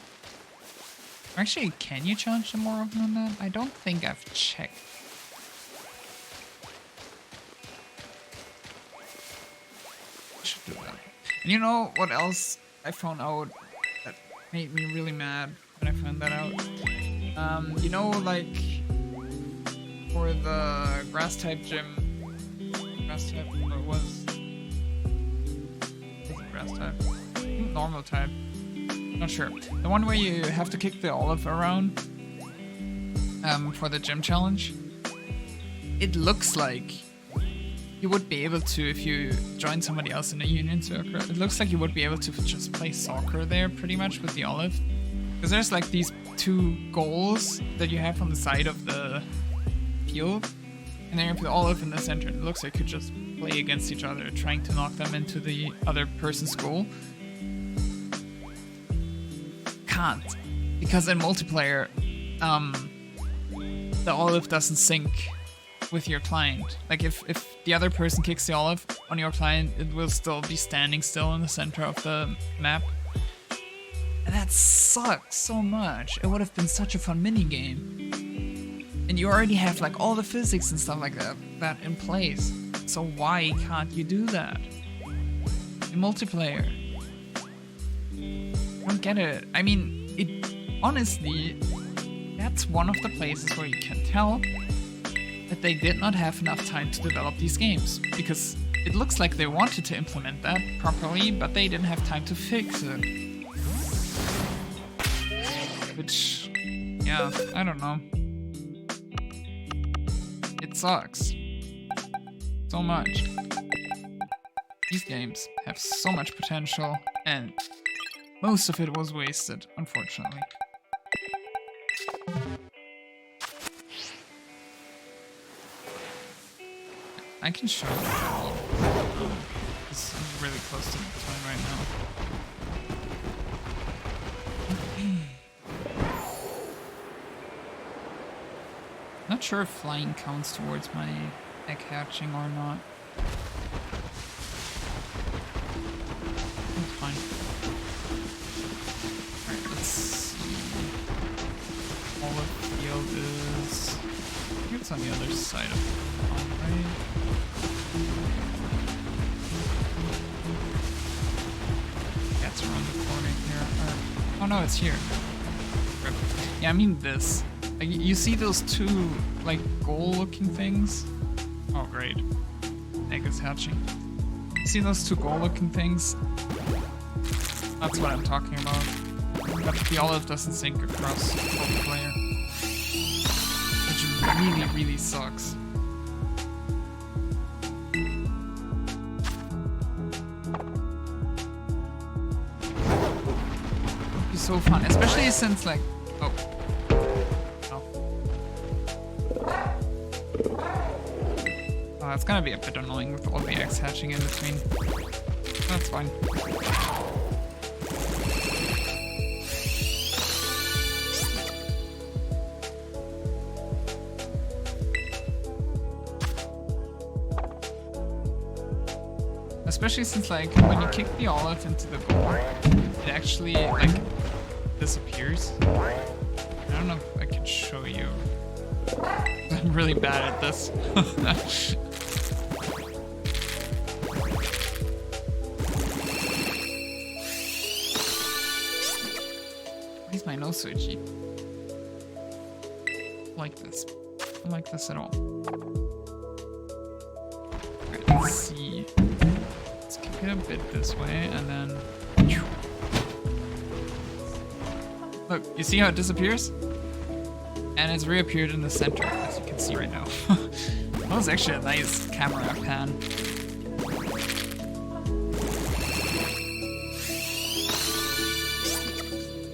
Actually, can you challenge them more often than that? I don't think I've checked. I should do that. And you know what else I found out? That Made me really mad when I found that out. You know, like for the grass type gym, grass type was it grass type? I think normal type. Not sure. The one where you have to kick the olive around for the gym challenge. It looks like you would be able to, if you join somebody else in a union circle, it looks like you would be able to just play soccer there pretty much with the olive. Because there's like these two goals that you have on the side of the field, and then you have the olive in the center, and it looks like you could just play against each other, trying to knock them into the other person's goal. Can't, because in multiplayer, the olive doesn't sync with your client. Like if the other person kicks the olive on your client, it will still be standing still in the center of the map. And that sucks so much. It would have been such a fun mini game. And you already have like all the physics and stuff like that in place. So why can't you do that in multiplayer? I don't get it. I mean, honestly, that's one of the places where you can tell that they did not have enough time to develop these games, because it looks like they wanted to implement that properly, but they didn't have time to fix it. Which, yeah, I don't know. It sucks. So much. These games have so much potential, and most of it was wasted, unfortunately. I can show you that. Because I'm really close to the time right now. Not sure if flying counts towards my egg hatching or not. It's fine. Alright, let's see. Olive field is... I think it's on the other side of the pond, right? That's around the corner here. Oh no, it's here. Yeah, I mean this. Like, you see those two, like, goal-looking things? Oh, great. Egg is hatching. You see those two goal-looking things? That's what I'm talking about. But the olive doesn't sync across both player. Which really, really sucks. It'd be so fun, especially since, like, it's gonna be a bit annoying with all the eggs hatching in between. That's fine. Especially since, like, when you kick the olive into the goal, it actually, like, disappears. I don't know if I can show you. I'm really bad at this. Why is my nose so itchy? I like this. I don't like this at all. Alright, let's see. Let's kick it a bit this way, and then... Look, you see how it disappears? And it's reappeared in the center, as you can see right now. That was actually a nice camera pan.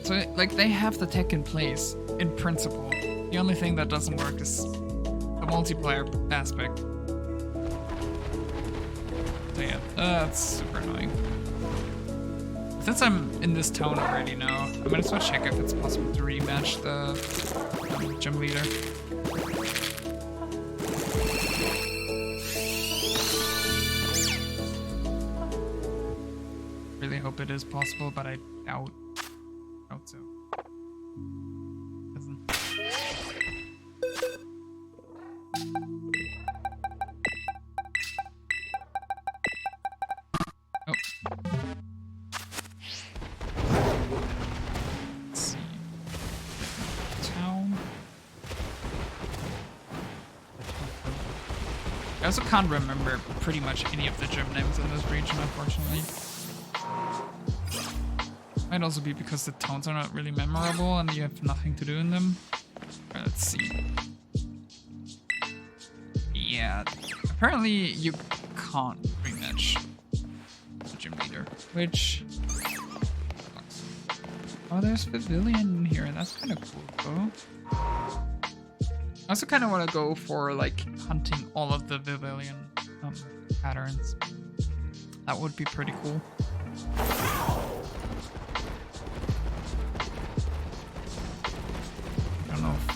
So, like, they have the tech in place, in principle. The only thing that doesn't work is the multiplayer aspect. So yeah, that's super annoying. Since I'm in this town already now, I'm gonna just check if it's possible to rematch the gym leader. Really hope it is possible, but I doubt so. also can't remember pretty much any of the gym names in this region, unfortunately. Might also be because the towns are not really memorable and you have nothing to do in them. Alright, let's see. Yeah, apparently you can't rematch the gym leader, which sucks. Oh, there's Pavilion here, that's kind of cool though. I also kind of want to go for like hunting all of the Pavilion patterns. That would be pretty cool. I don't know if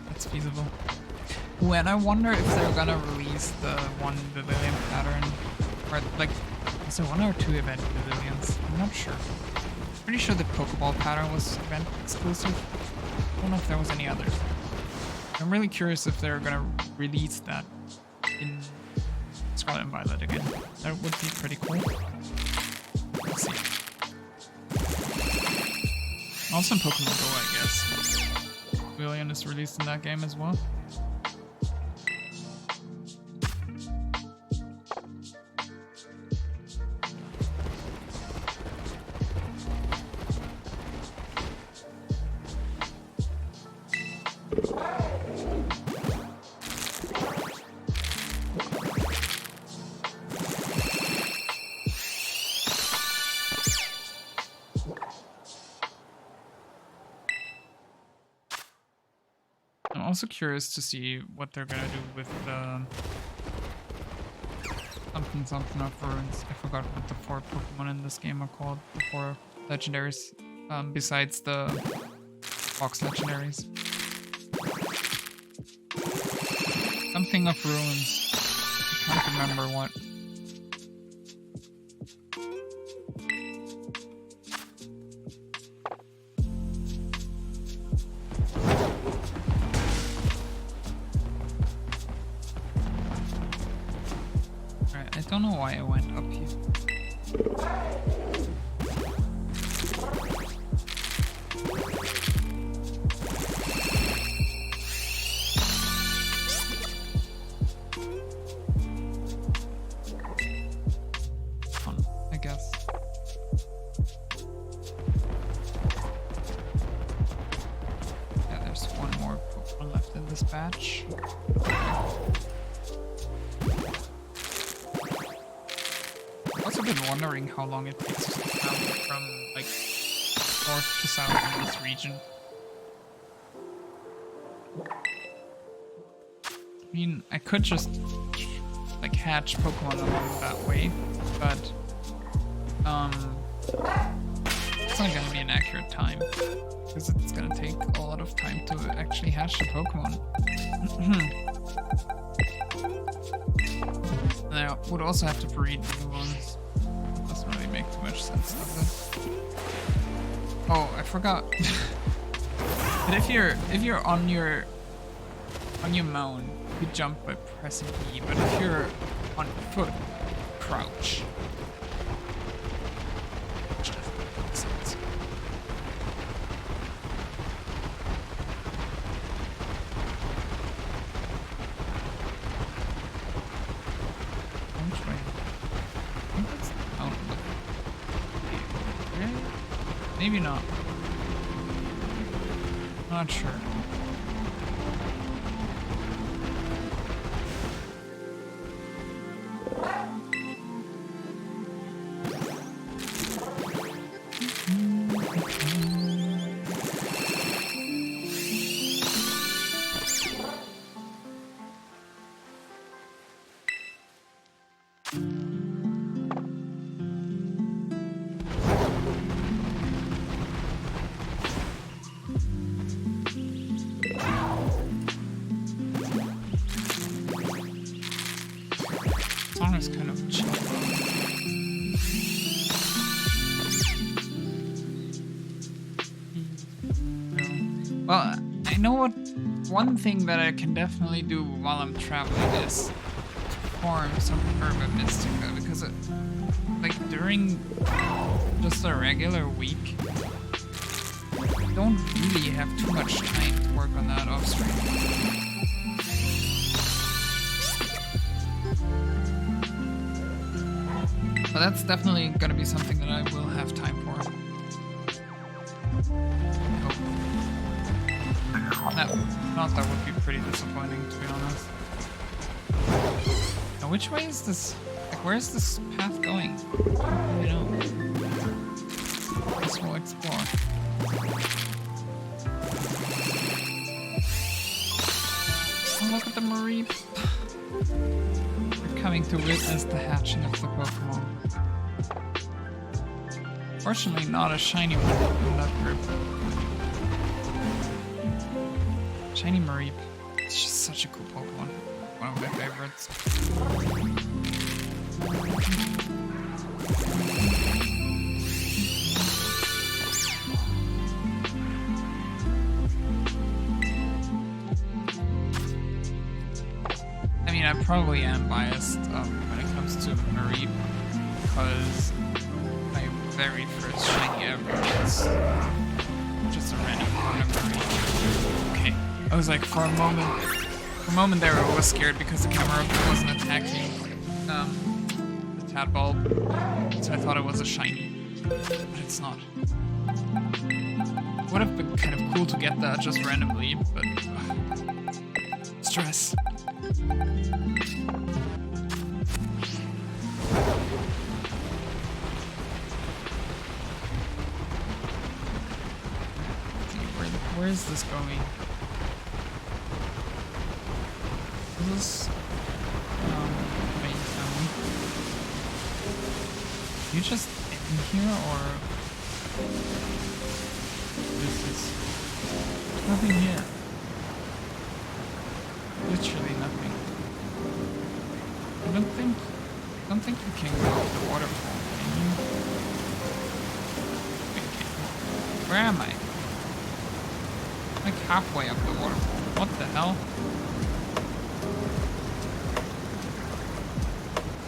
that's feasible. Ooh, and I wonder if they're gonna release the one Pavilion pattern, or like, is there one or two event Pavilions? I'm not sure. Pretty sure the Pokeball pattern was event exclusive. I don't know if there was any others. I'm really curious if they're gonna release that in Scarlet and Violet again. That would be pretty cool. Let's see. Also in Pokemon Go, I guess. Pavilion is released in that game as well. I'm also curious to see what they're gonna do with the something of ruins. I forgot what the 4 Pokemon in this game are called. The 4 legendaries, besides the box legendaries. Something of ruins. I can't remember what. I don't know why I went up here. Fun, I guess. Yeah, there's one more Pokemon left in this batch. I've also been wondering how long it takes to travel from like north to south in this region. I mean, I could just like hatch Pokemon along that way, but it's not gonna be an accurate time because it's gonna take a lot of time to actually hatch the Pokemon. And I would also have to breed new ones. Doesn't really make too much sense, does it? Oh, I forgot. But if you're on your mount, you jump by pressing E. But if you're on foot, crouch. Which doesn't make sense. Which way? I think that's the mountain. Really? Maybe not. Not sure. Song is kind of chill. Well, I know what one thing that I can definitely do while I'm traveling is farm some Herba Mystica, because like during just a regular week, I don't really have too much time to work on that off stream. But that's definitely gonna be something that I will have time for. I hope. Not that would be pretty disappointing, to be honest. Now, which way is this? Like, where is this path going? You know. Guess we'll explore. Oh, look at the Mareep. We're coming to witness the hatching of the Pokemon. Fortunately, not a shiny one in that group. Shiny Mareep. It's just such a cool Pokemon. One of my favorites. I mean, I probably am biased when it comes to Mareep, because my very first shiny ever was just a random Mareep. Okay. I was like, for a moment there, I was scared because the camera wasn't attacking the Tadbulb, so I thought it was a shiny, but it's not. Would have been kind of cool to get that just randomly, but stress. Where is this going? Is this... wait, you just in here, or... This is... nothing here. Literally nothing. I don't think you can go up the waterfall, can you? Okay. Where am I? Like halfway up the waterfall. What the hell?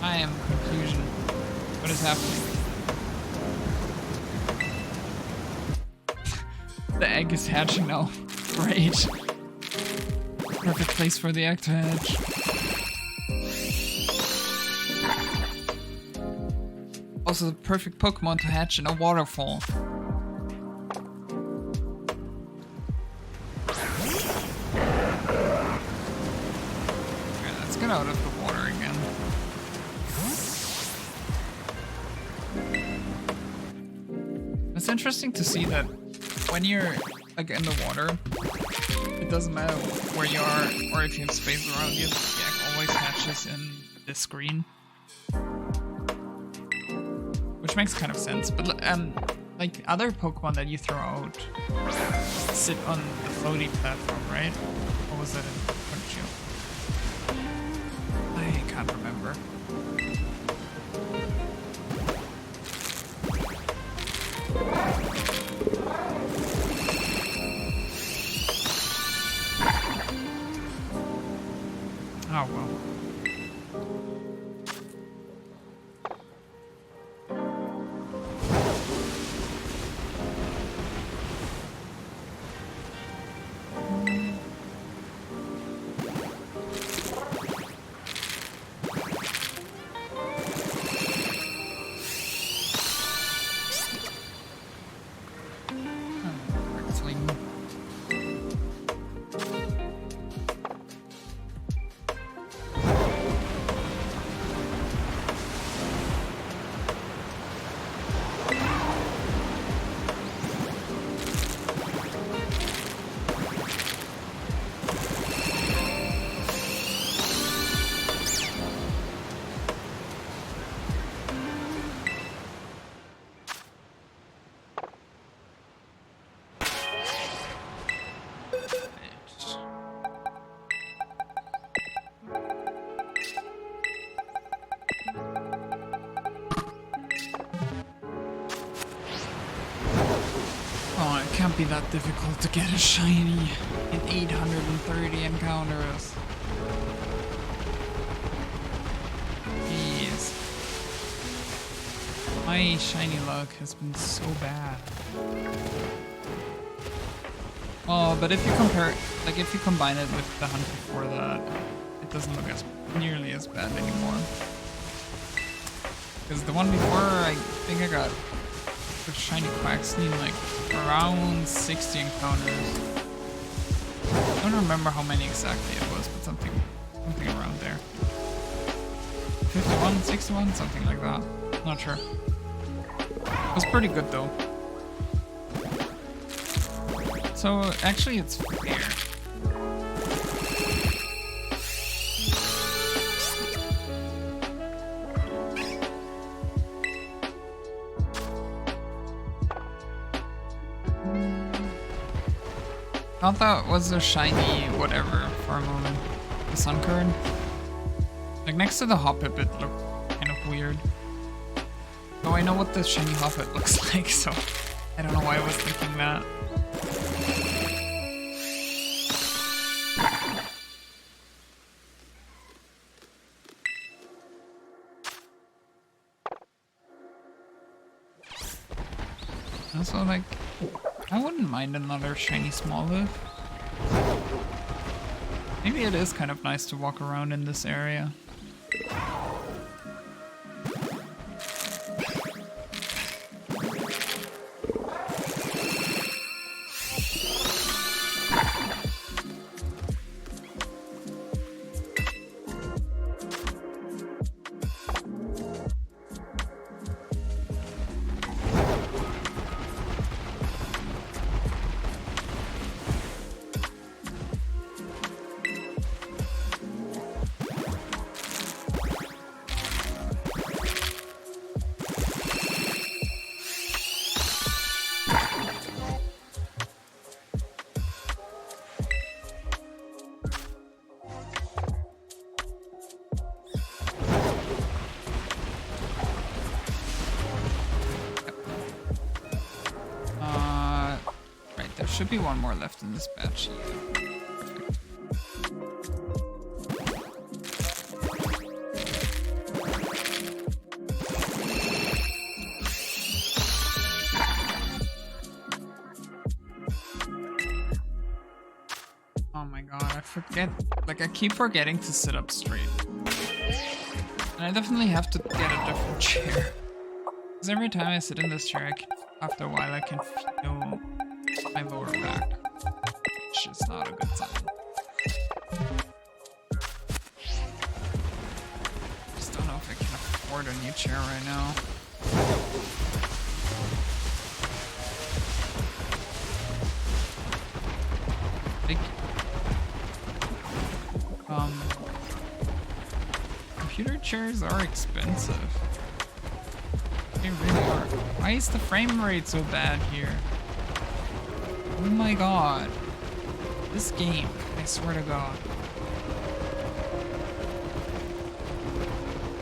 I am confusion. What is happening? The egg is hatching now. Great. Perfect place for the egg to hatch. Also the perfect Pokemon to hatch in a waterfall. Out of the water again. It's interesting to see that when you're like in the water, it doesn't matter where you are or if you have space around you, the egg always hatches in this screen. Which makes kind of sense, but like other Pokemon that you throw out sit on the floaty platform, right? Or was that in Punch-Out? I can't remember. Oh well. Can't be that difficult to get a shiny in 830 encounters. Jeez. My shiny luck has been so bad. Oh, but if you compare, like if you combine it with the hunt before that, it doesn't look as nearly as bad anymore. Because the one before, I think I got the shiny Quaxly in like around 60 encounters. I don't remember how many exactly it was, but something around there. 51, 61, something like that. Not sure. It was pretty good though. So actually it's fair. I thought that was a shiny whatever for a moment. The sun card. Like next to the Hoppip it looked kind of weird. Though I know what the shiny Hoppip looks like, so I don't know why I was thinking that. Also, like, I wouldn't mind another shiny Smoliv. Maybe it is kind of nice to walk around in this area. Should be one more left in this batch. Yeah. Perfect. Oh my god, I forget. Like, I keep forgetting to sit up straight. And I definitely have to get a different chair. Because every time I sit in this chair, after a while I can feel my lower back, which is not a good sign. Just don't know if I can afford a new chair right now. Computer chairs are expensive. They really are. Why is the frame rate so bad here? Oh my god. This game, I swear to god.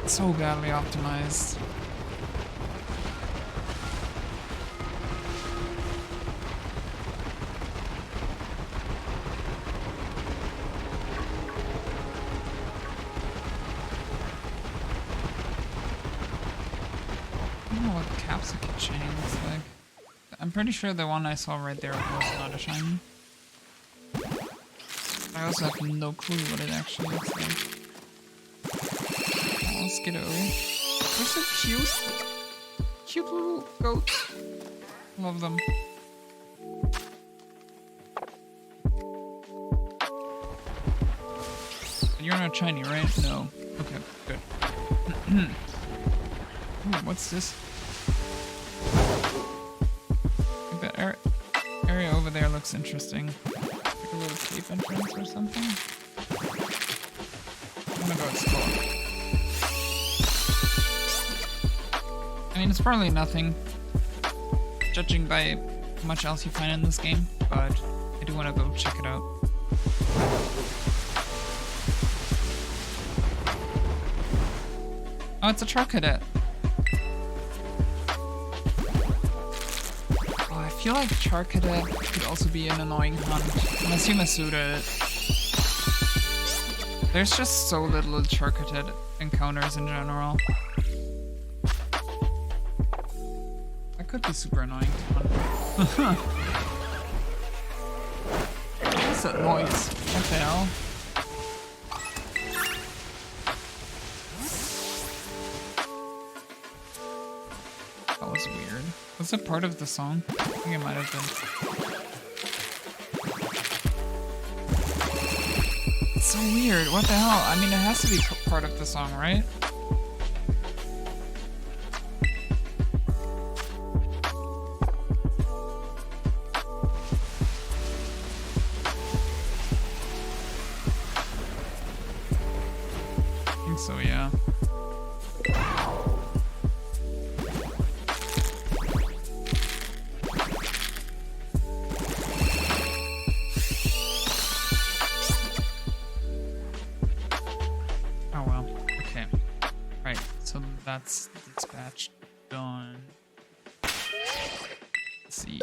It's so badly optimized. I don't know what capsicum chain looks like. I'm pretty sure the one I saw right there was not a shiny. I also have no clue what it actually looks like. Oh, Skiddo. They're so cute. Cute little goats. Love them. You're not shiny, right? No. Okay, good. Ooh, what's this? That area over there looks interesting. Like a little cave entrance or something. I'm gonna go explore. I mean, it's probably nothing, judging by how much else you find in this game, but I do want to go check it out. Oh, it's a truck cadet. I feel like Char Cadet could also be an annoying hunt, unless you Masuda it. There's just so little Char Cadet encounters in general. That could be super annoying to hunt. What's that noise? What the hell? was weird. Was it part of the song? I think it might have been. It's so weird. What the hell? I mean, it has to be part of the song, right? I think so, yeah. That's dispatch done. Let's see.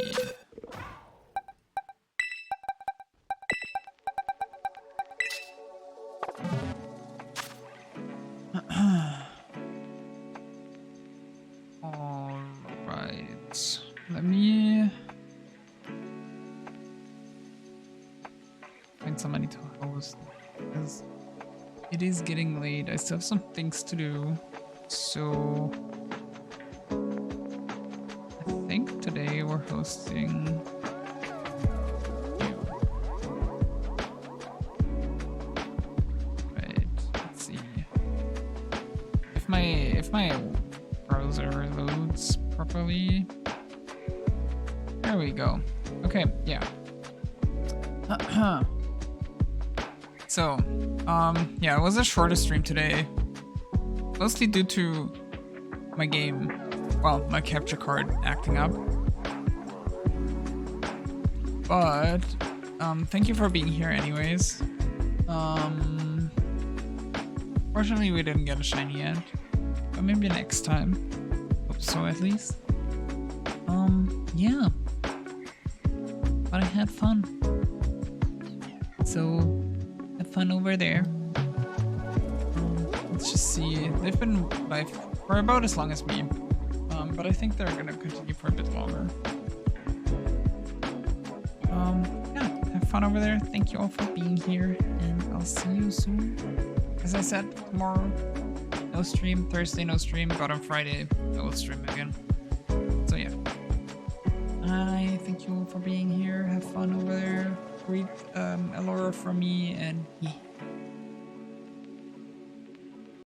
All right. Let me find somebody to host because it is getting late. I still have some things to do. So I think today we're hosting you. Right, let's see. If my browser loads properly. There we go. Okay, yeah. So, yeah, it was a shorter stream today. Mostly due to my game, well, my capture card acting up. But, thank you for being here anyways. Fortunately we didn't get a shiny yet, but maybe next time. Hope so at least. Yeah. But I had fun. So, have fun over there. Let's just see. They've been live for about as long as me, but I think they're gonna continue for a bit longer. Yeah, have fun over there. Thank you all for being here, and I'll see you soon. As I said, tomorrow no stream, Thursday no stream, but on Friday I will stream again. So yeah, I thank you all for being here. Have fun over there. Greet Elora from me, and yeah.